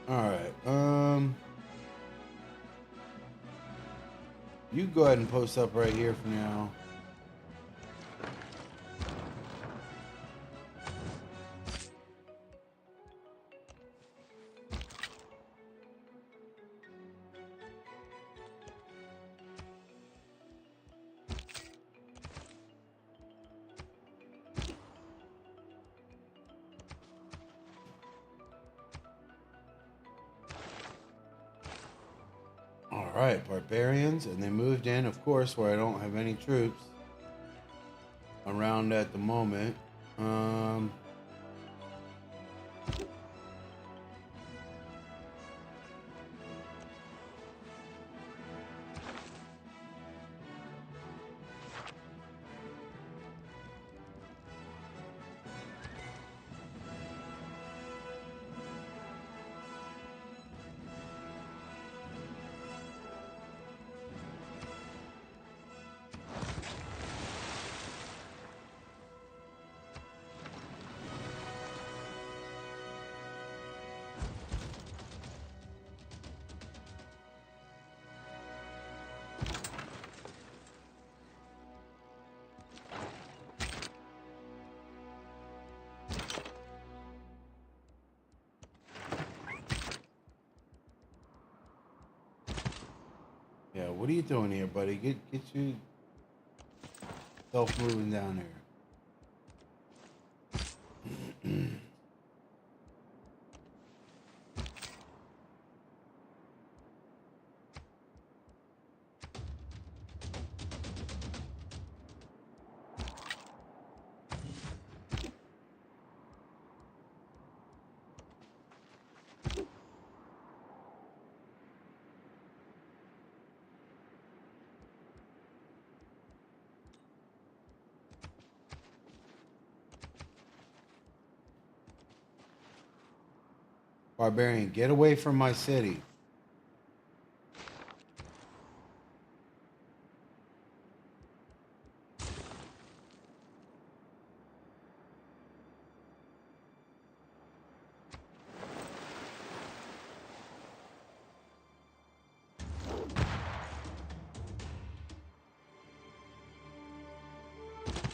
S1: Alright, you go ahead and post up right here for now. Alright, barbarians, and they moved in, of course, where I don't have any troops around at the moment. Yeah, what are you doing here, buddy? Get yourself moving down there. Barbarian, get away from my city.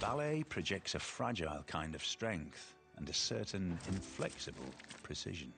S2: Ballet projects a fragile kind of strength and a certain inflexible precision.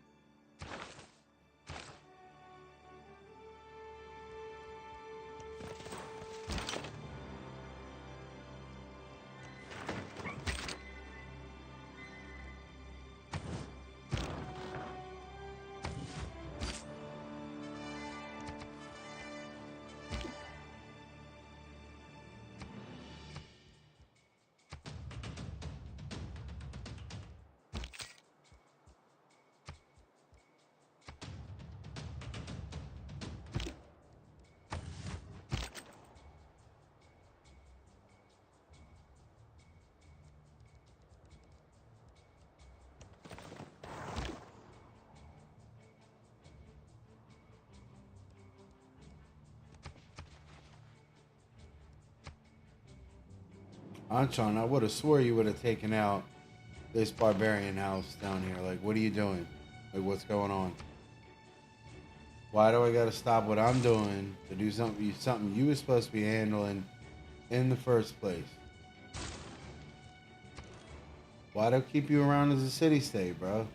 S1: Anchan, I would have swore you would have taken out this barbarian house down here. Like, what are you doing? Like, what's going on? Why do I gotta stop what I'm doing to do something you were supposed to be handling in the first place? Why do I keep you around as a city state, bro?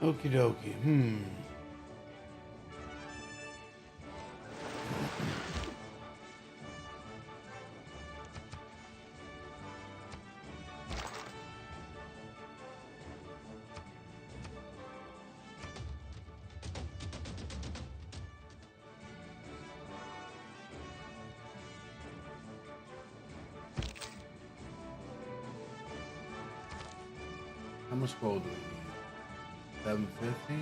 S1: Okie dokie. How much gold do we need? 750?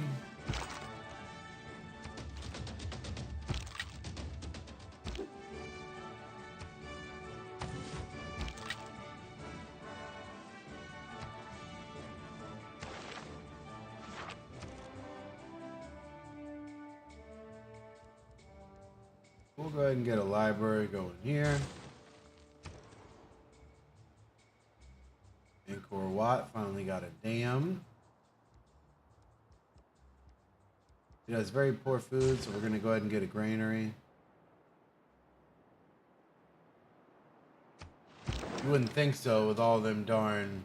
S1: We'll go ahead and get a library going here. Angkor Wat finally got a dam. It has very poor food, so we're going to go ahead and get a granary. You wouldn't think so with all them darn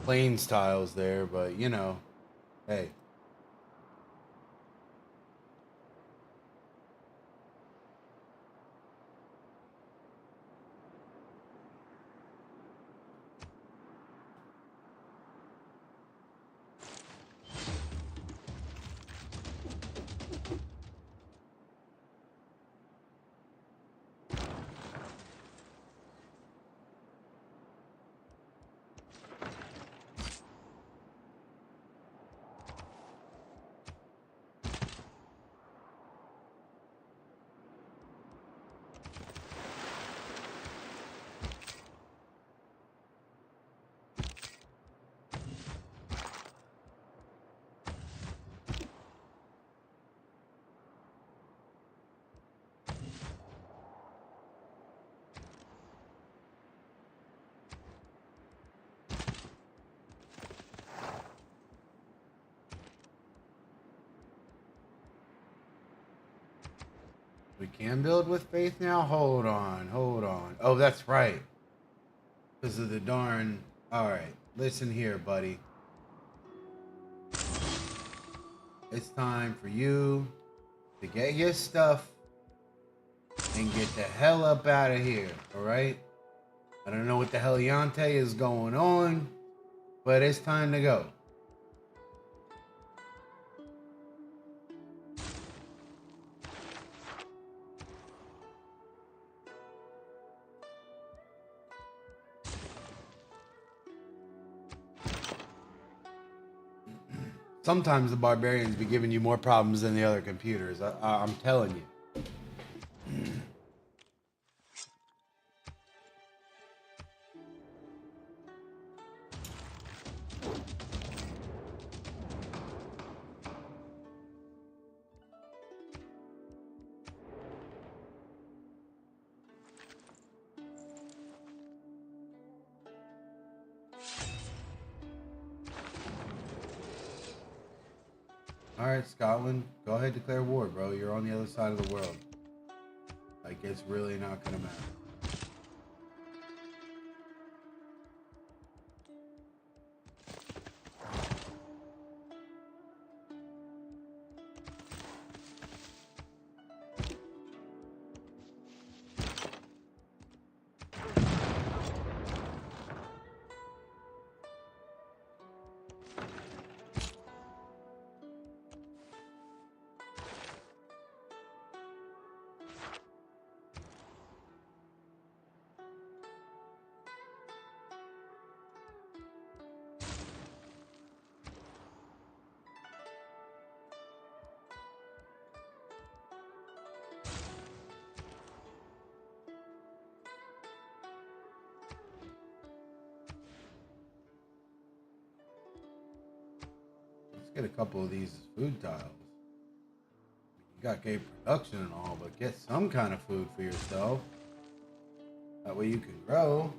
S1: plains tiles there, but you know, hey. We can build with faith now? Hold on, hold on. Oh, that's right. Because of the darn... Alright, listen here, buddy. It's time for you to get your stuff and get the hell up out of here, alright? I don't know what the hell Yante is going on, but it's time to go. Sometimes the barbarians be giving you more problems than the other computers. I'm telling you. Alright, Scotland, go ahead, declare war, bro. You're on the other side of the world. Like, it's really not gonna matter. Let's get a couple of these food tiles. You got gay production and all, but get some kind of food for yourself. That way you can grow.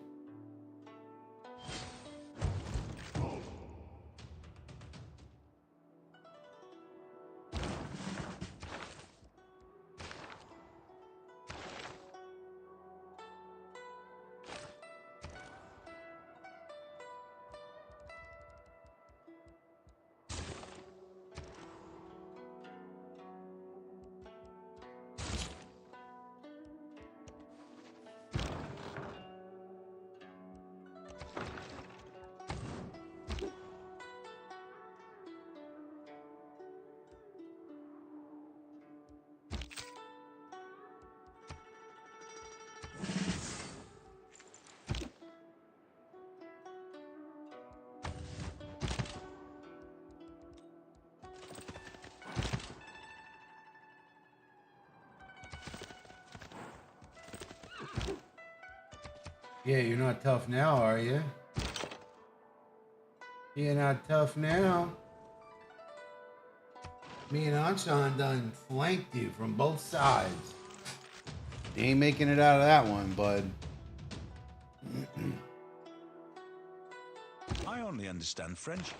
S1: Yeah, you're not tough now, are you? You're not tough now. Me and Anshan done flanked you from both sides. You ain't making it out of that one, bud.
S2: I only certainly understand French.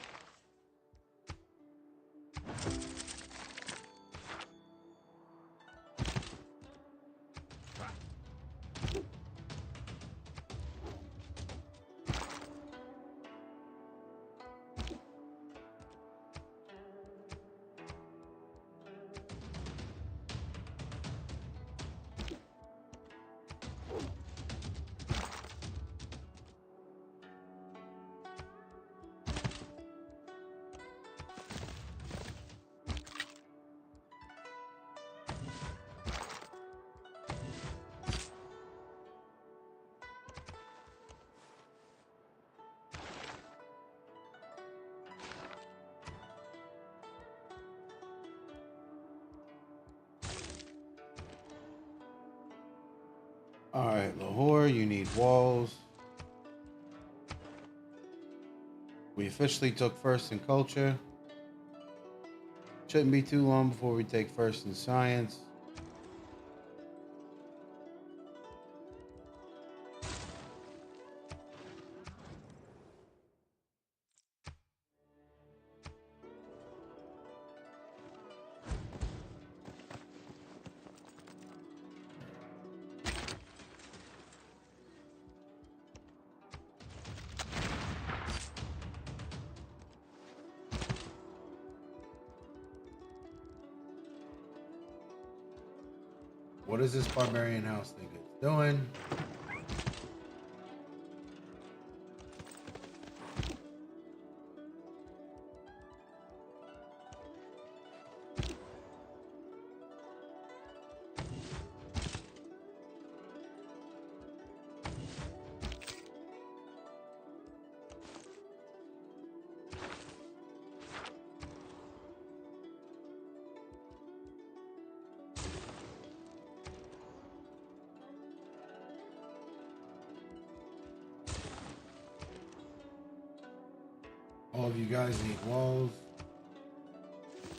S1: Alright, Lahore, you need walls. We officially took first in culture. Shouldn't be too long before we take first in science. What does this barbarian house think it's doing? All of you guys need walls.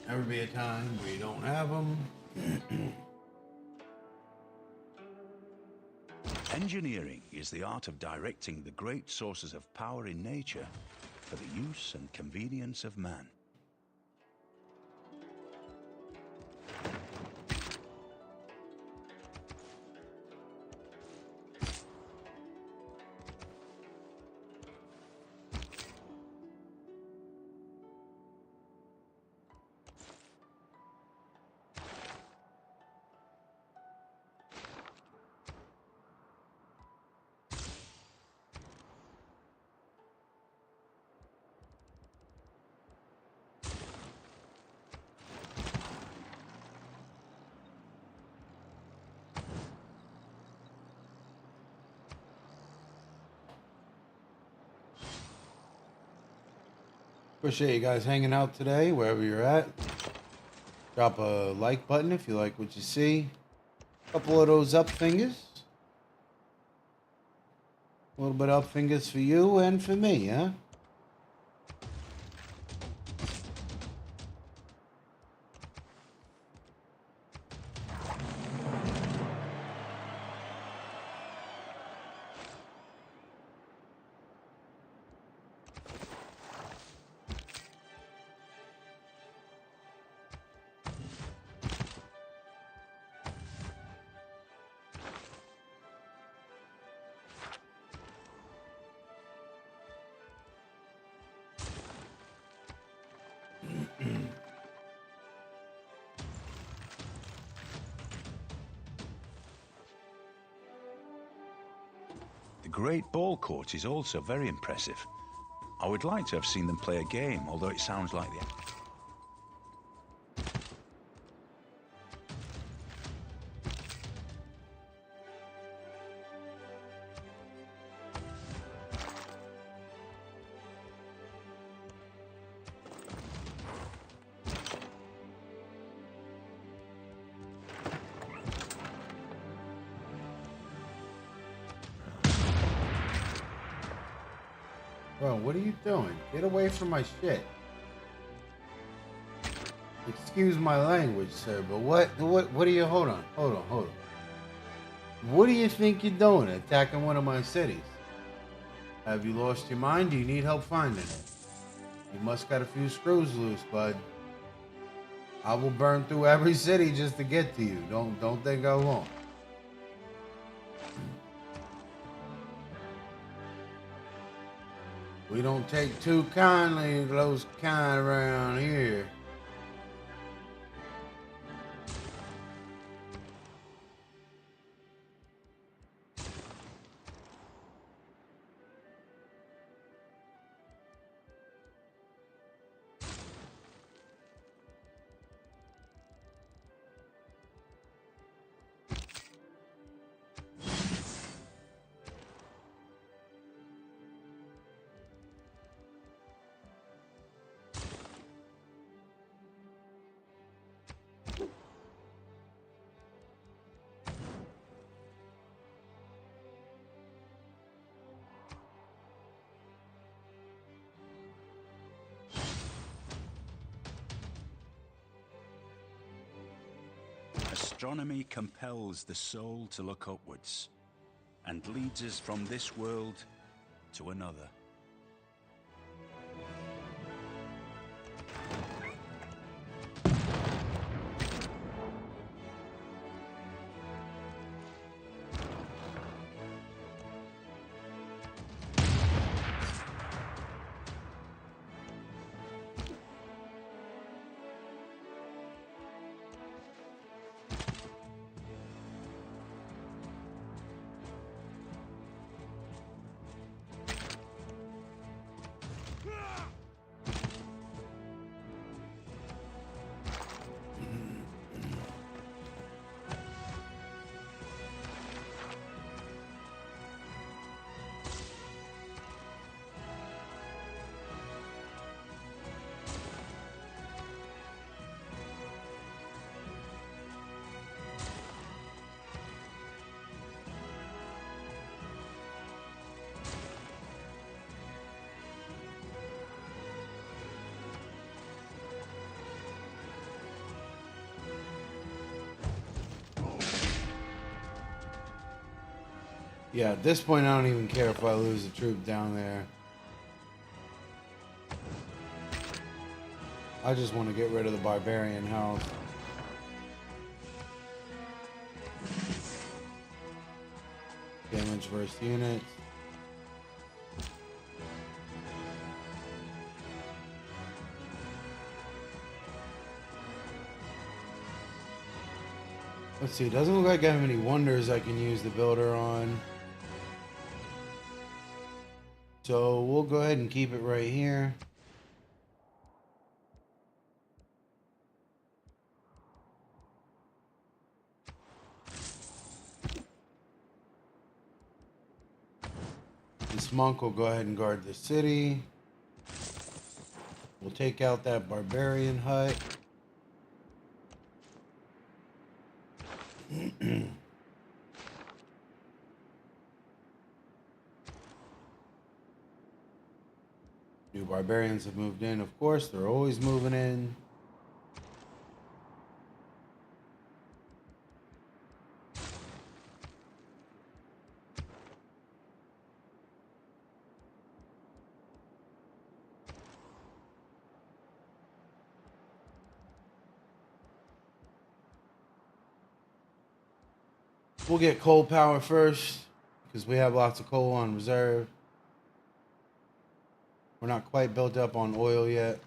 S1: Never be a time where you don't have them.
S2: Engineering is the art of directing the great sources of power in nature for the use and convenience of man.
S1: Appreciate you guys hanging out today, wherever you're at. Drop a like button if you like what you see. A couple of those up fingers. A little bit of up fingers for you and for me, huh?
S2: The Great Ball Court is also very impressive. I would like to have seen them play a game, although it sounds like the...
S1: Bro, what are you doing? Get away from my shit. Excuse my language, sir, but what are you, hold on. What do you think you're doing attacking one of my cities? Have you lost your mind? Do you need help finding it? You must got a few screws loose, bud. I will burn through every city just to get to you. Don't think I won't. We don't take too kindly to those kind around here.
S2: Astronomy compels the soul to look upwards and leads us from this world to another.
S1: Yeah, at this point, I don't even care if I lose a troop down there. I just want to get rid of the barbarian house. Damage versus units. Let's see, it doesn't look like I have any wonders I can use the builder on. So we'll go ahead and keep it right here. This monk will go ahead and guard the city. We'll take out that barbarian hut. New barbarians have moved in, of course. They're always moving in. We'll get coal power first because we have lots of coal on reserve. We're not quite built up on oil yet.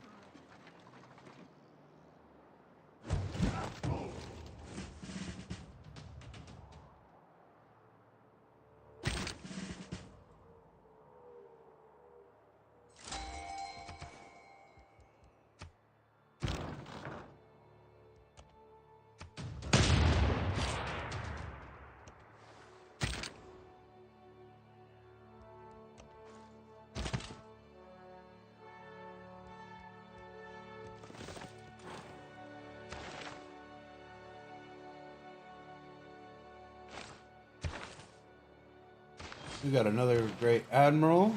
S1: We got another great admiral.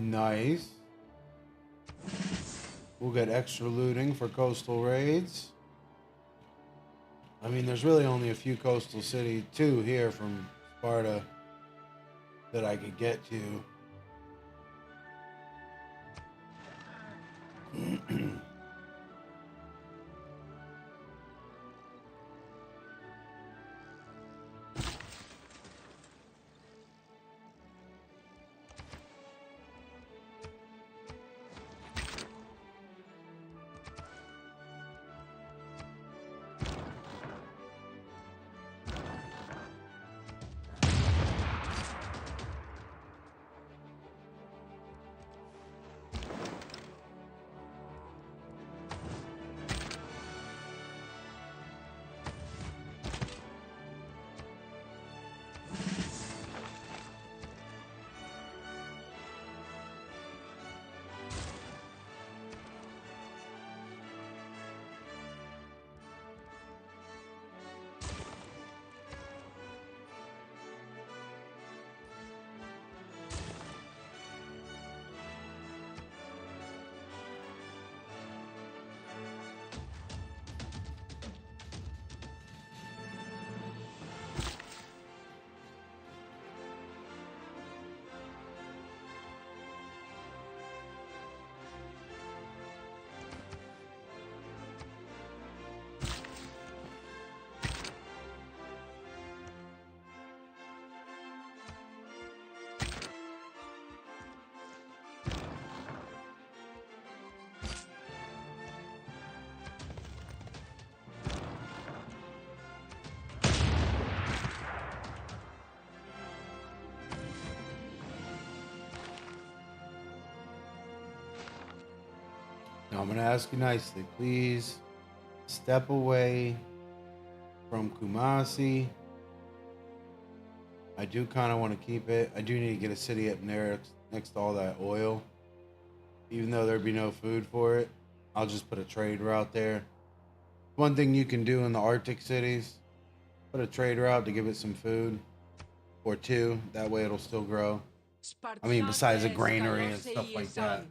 S1: Nice. We'll get extra looting for coastal raids. I mean, there's really only a few coastal city, 2 here from Sparta that I could get to. Now I'm going to ask you nicely. Please step away from Kumasi. I do kind of want to keep it. I do need to get a city up there next to all that oil. Even though there'd be no food for it, I'll just put a trade route there. One thing you can do in the Arctic cities, put a trade route to give it some food. Or 2, that way it'll still grow. I mean, besides a granary and stuff like that.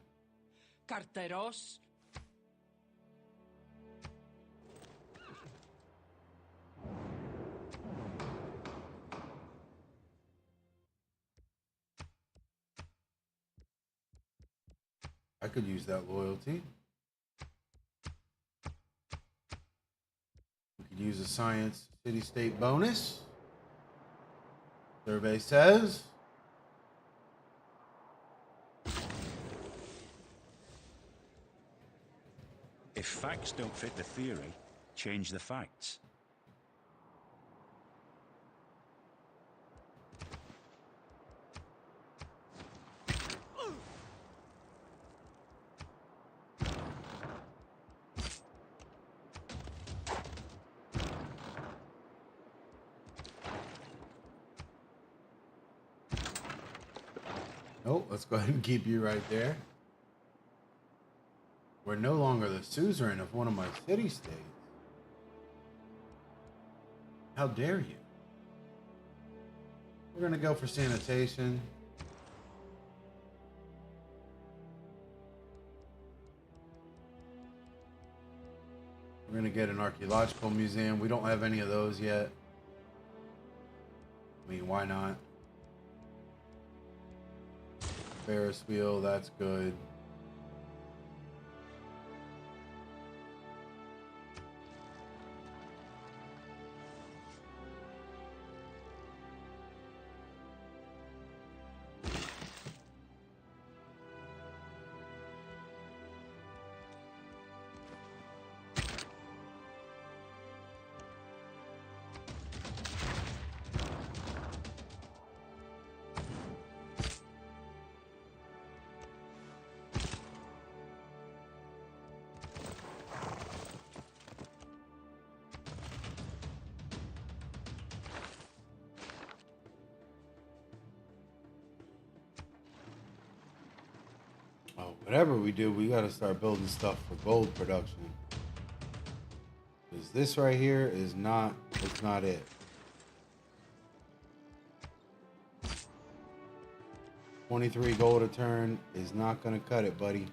S1: I could use that loyalty. We could use a science city-state bonus. Survey says.
S2: If facts don't fit the theory, change the facts.
S1: Oh, let's go ahead and keep you right there. We're no longer the suzerain of one of my city-states. How dare you? We're going to go for sanitation. We're going to get an archaeological museum. We don't have any of those yet. I mean, why not? Ferris wheel, that's good. Whatever we do, we got to start building stuff for gold production. Because this right here is not, it's not it. 23 gold a turn is not going to cut it, buddy.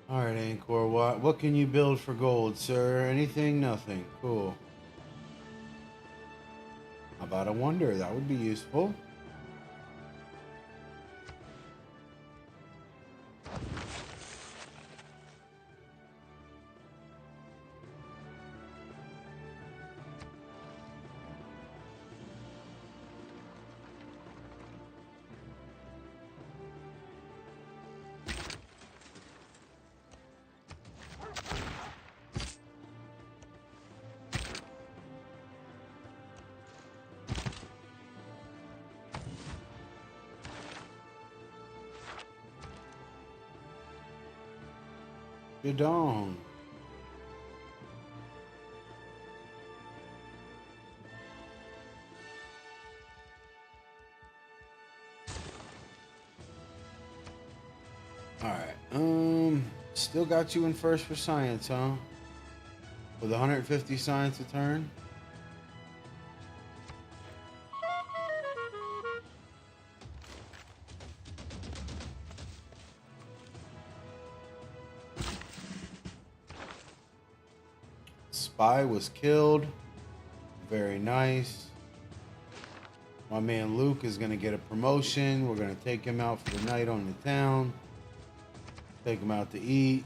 S1: All right, Angkor, what can you build for gold, sir? Anything? Nothing. Cool. How about a wonder? That would be useful. Yadong. All right. Still got you in first for science, huh? With 150 science a turn. Spy was killed. Very nice. My man Luke is going to get a promotion. We're going to take him out for the night on the town. Take him out to eat.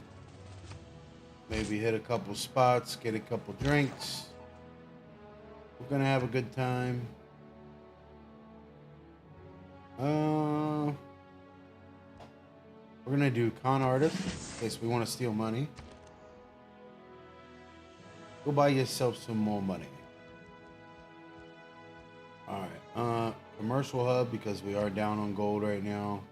S1: Maybe hit a couple spots, get a couple drinks. We're going to have a good time. We're going to do con artist in case we want to steal money. Go buy yourself some more money. All right. Commercial hub because we are down on gold right now.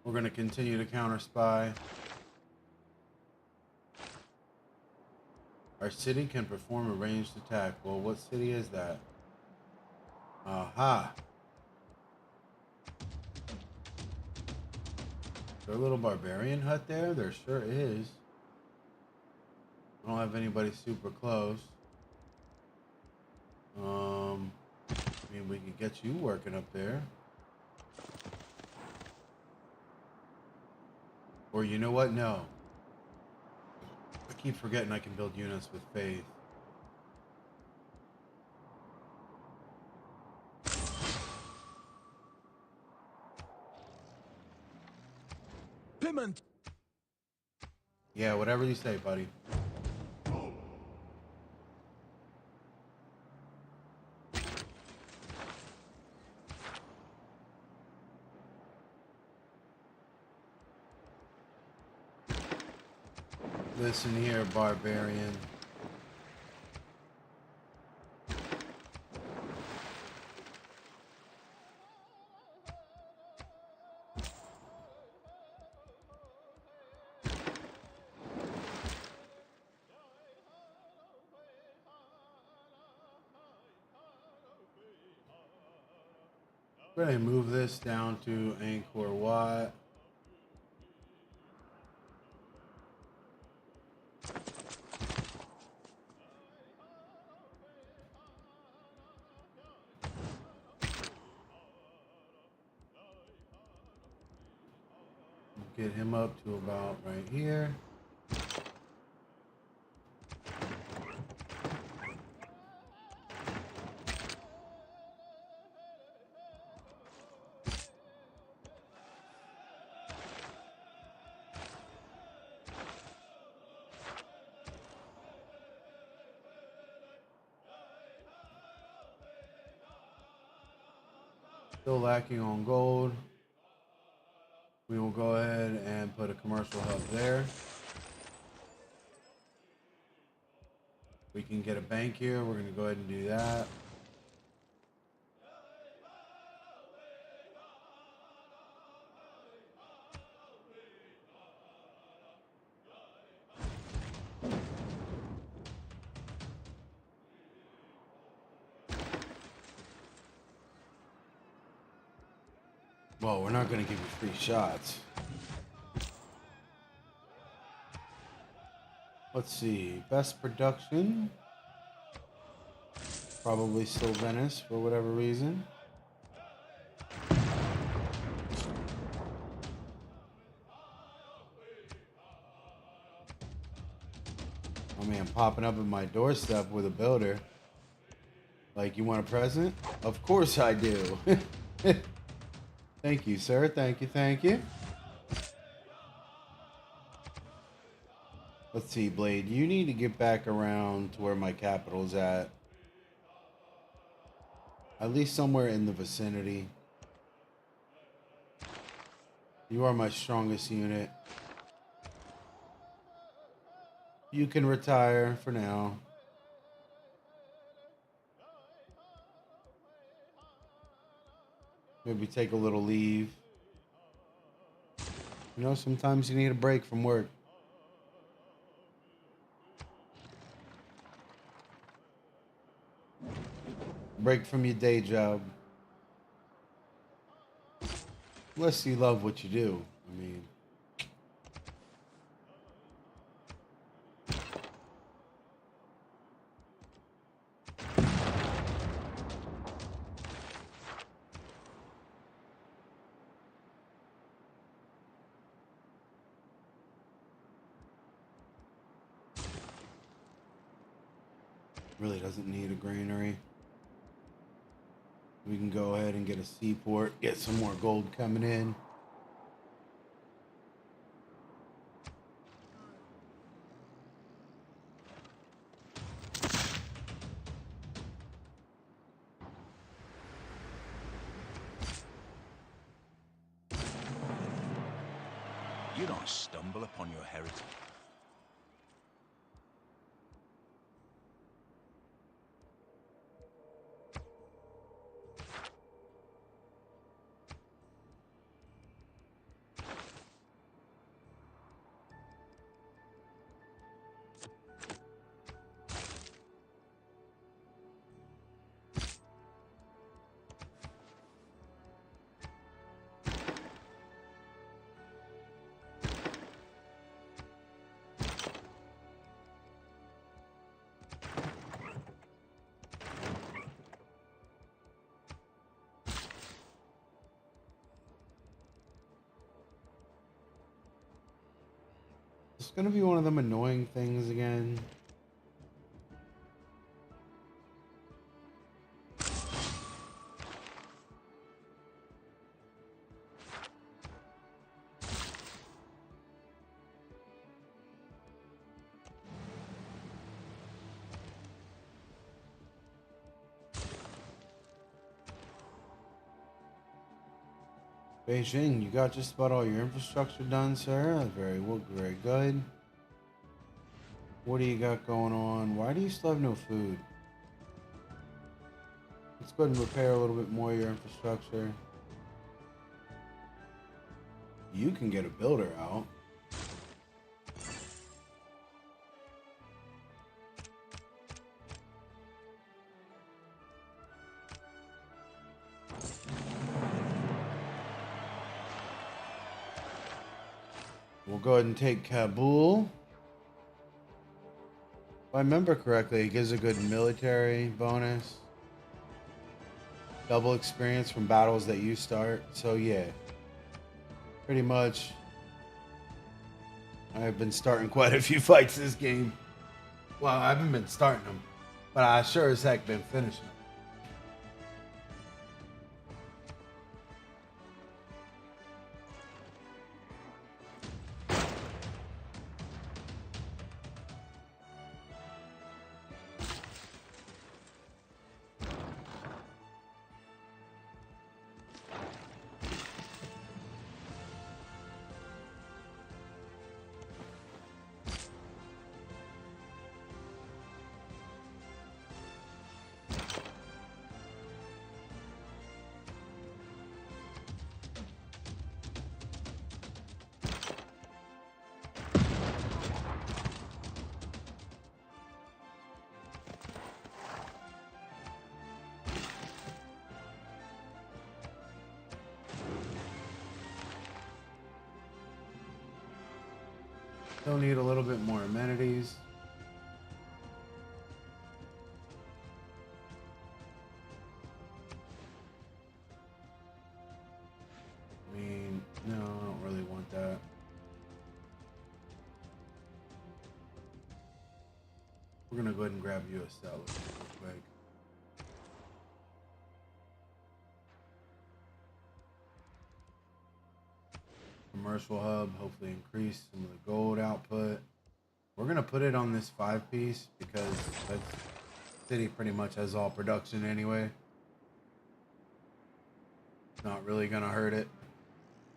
S1: We're going to continue to counter spy. Our city can perform a ranged attack. Well, what city is that? Aha. Is there a little barbarian hut there? There sure is. I don't have anybody super close. I mean, we could get you working up there. Or you know what? No. I keep forgetting I can build units with faith.
S3: Piment.
S1: Yeah, whatever you say, buddy. Listen here, barbarian. We're going to move this down to Angkor Wat. Get him up to about right here. Still lacking on gold. We will go ahead and put a commercial hub there. We can get a bank here. We're going to go ahead and do that. Well, we're not going to give you free shots. Let's see. Best production. Probably still Venice for whatever reason. Oh man, popping up at my doorstep with a builder. Like, you want a present? Of course I do. Thank you, sir. Thank you, thank you. Let's see, Blade. You need to get back around to where my capital's at. At least somewhere in the vicinity. You are my strongest unit. You can retire for now. Maybe take a little leave. You know, sometimes you need a break from work. Break from your day job. Unless you love what you do. I mean... Really doesn't need a granary. We can go ahead and get a seaport, get some more gold coming in.
S2: You don't stumble upon your heritage.
S1: It's gonna be one of them annoying things again. Beijing, you got just about all your infrastructure done, sir. That's very good. What do you got going on? Why do you still have no food? Let's go ahead and repair a little bit more of your infrastructure. You can get a builder out. We'll go ahead and take Kabul. If I remember correctly, it gives a good military bonus. Double experience from battles that you start. So yeah, pretty much I've been starting quite a few fights this game. Well, I haven't been starting them, but I sure as heck been finishing them. Still need a little bit more amenities. I mean, no, I don't really want that. We're gonna go ahead and grab you a cellar real quick. Commercial hub, hopefully increase some of the gold output. We're gonna put it on this 5-piece because that city pretty much has all production anyway. Not really gonna hurt it.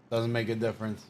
S1: Doesn't make a difference.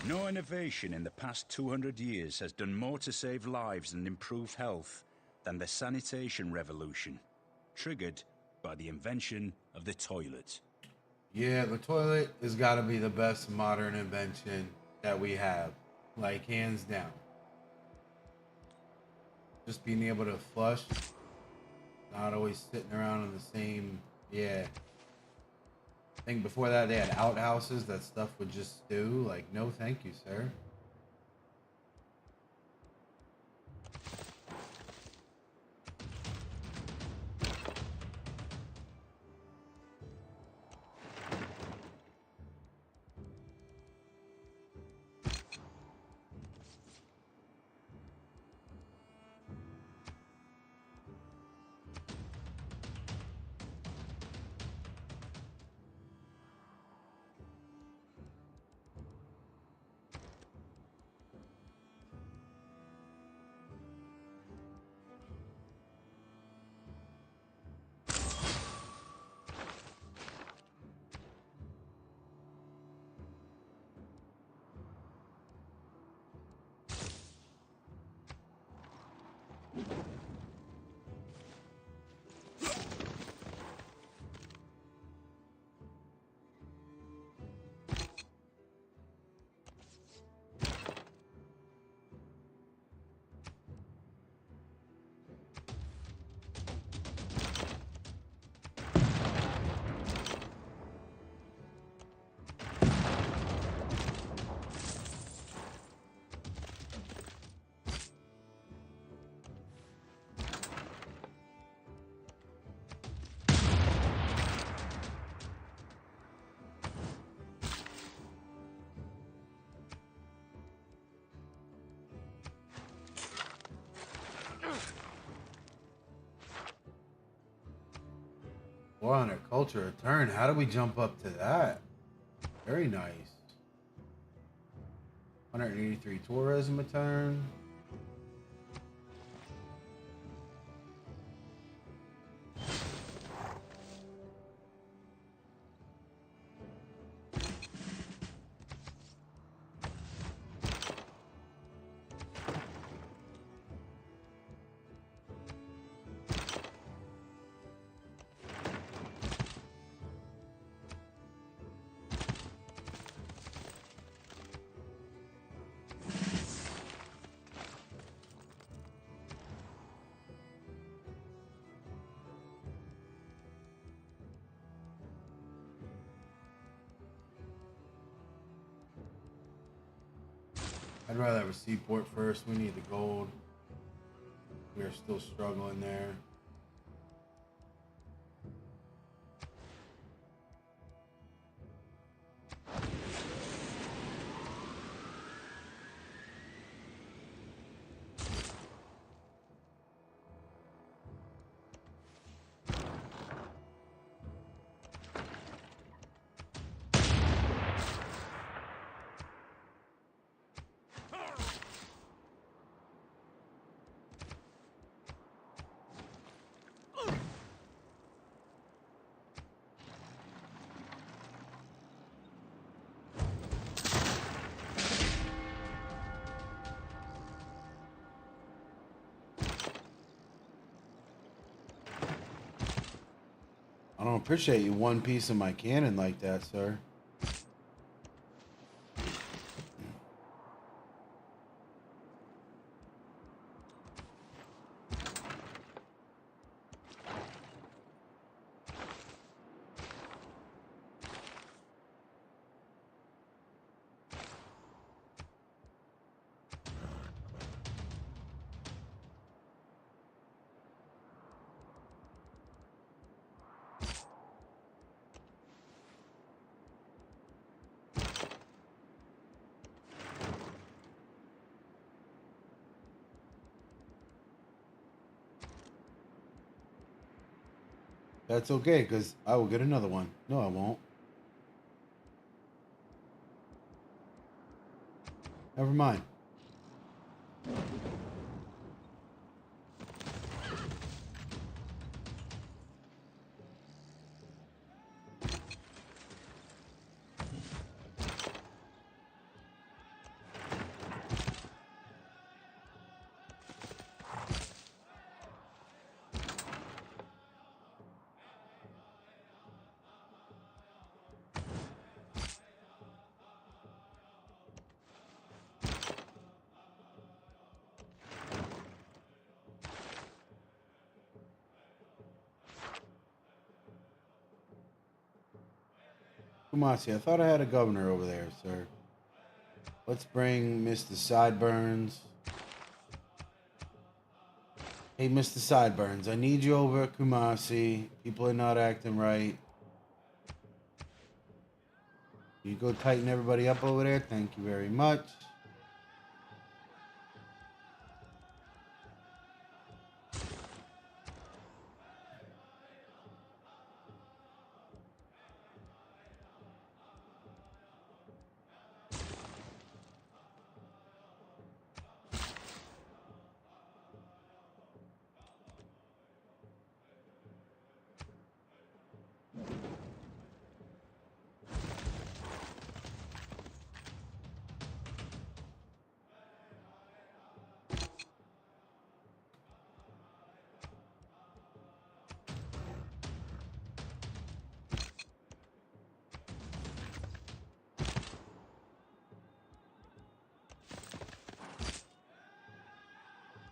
S2: No innovation in the past 200 years has done more to save lives and improve health than the sanitation revolution, triggered by the invention of the toilet.
S1: Yeah, the toilet has got to be the best modern invention that we have, like hands down. Just being able to flush, not always sitting around in the same, yeah. I think before that they had outhouses that stuff would just stew. Like, no thank you, sir. Well, on a culture return, how do we jump up to that? Very nice. 183 tourism return. I'd rather have a seaport first. We need the gold. We are still struggling there. I don't appreciate you one piece of my cannon like that, sir. That's okay, because I will get another one. No, I won't. Never mind. Kumasi, I thought I had a governor over there, sir. Let's bring Mr. Sideburns. Hey, Mr. Sideburns, I need you over at Kumasi. People are not acting right. You go tighten everybody up over there. Thank you very much.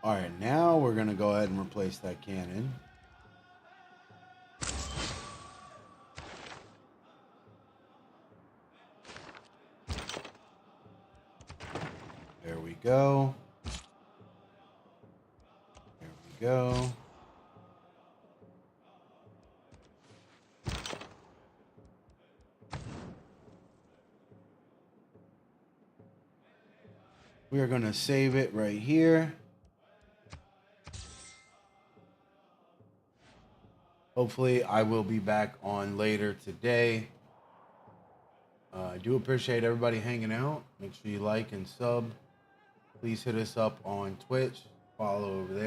S1: All right, now we're going to go ahead and replace that cannon. There we go. There we go. We are going to save it right here. Hopefully, I will be back on later today. I do appreciate everybody hanging out. Make sure you like and sub. Please hit us up on Twitch. Follow over there.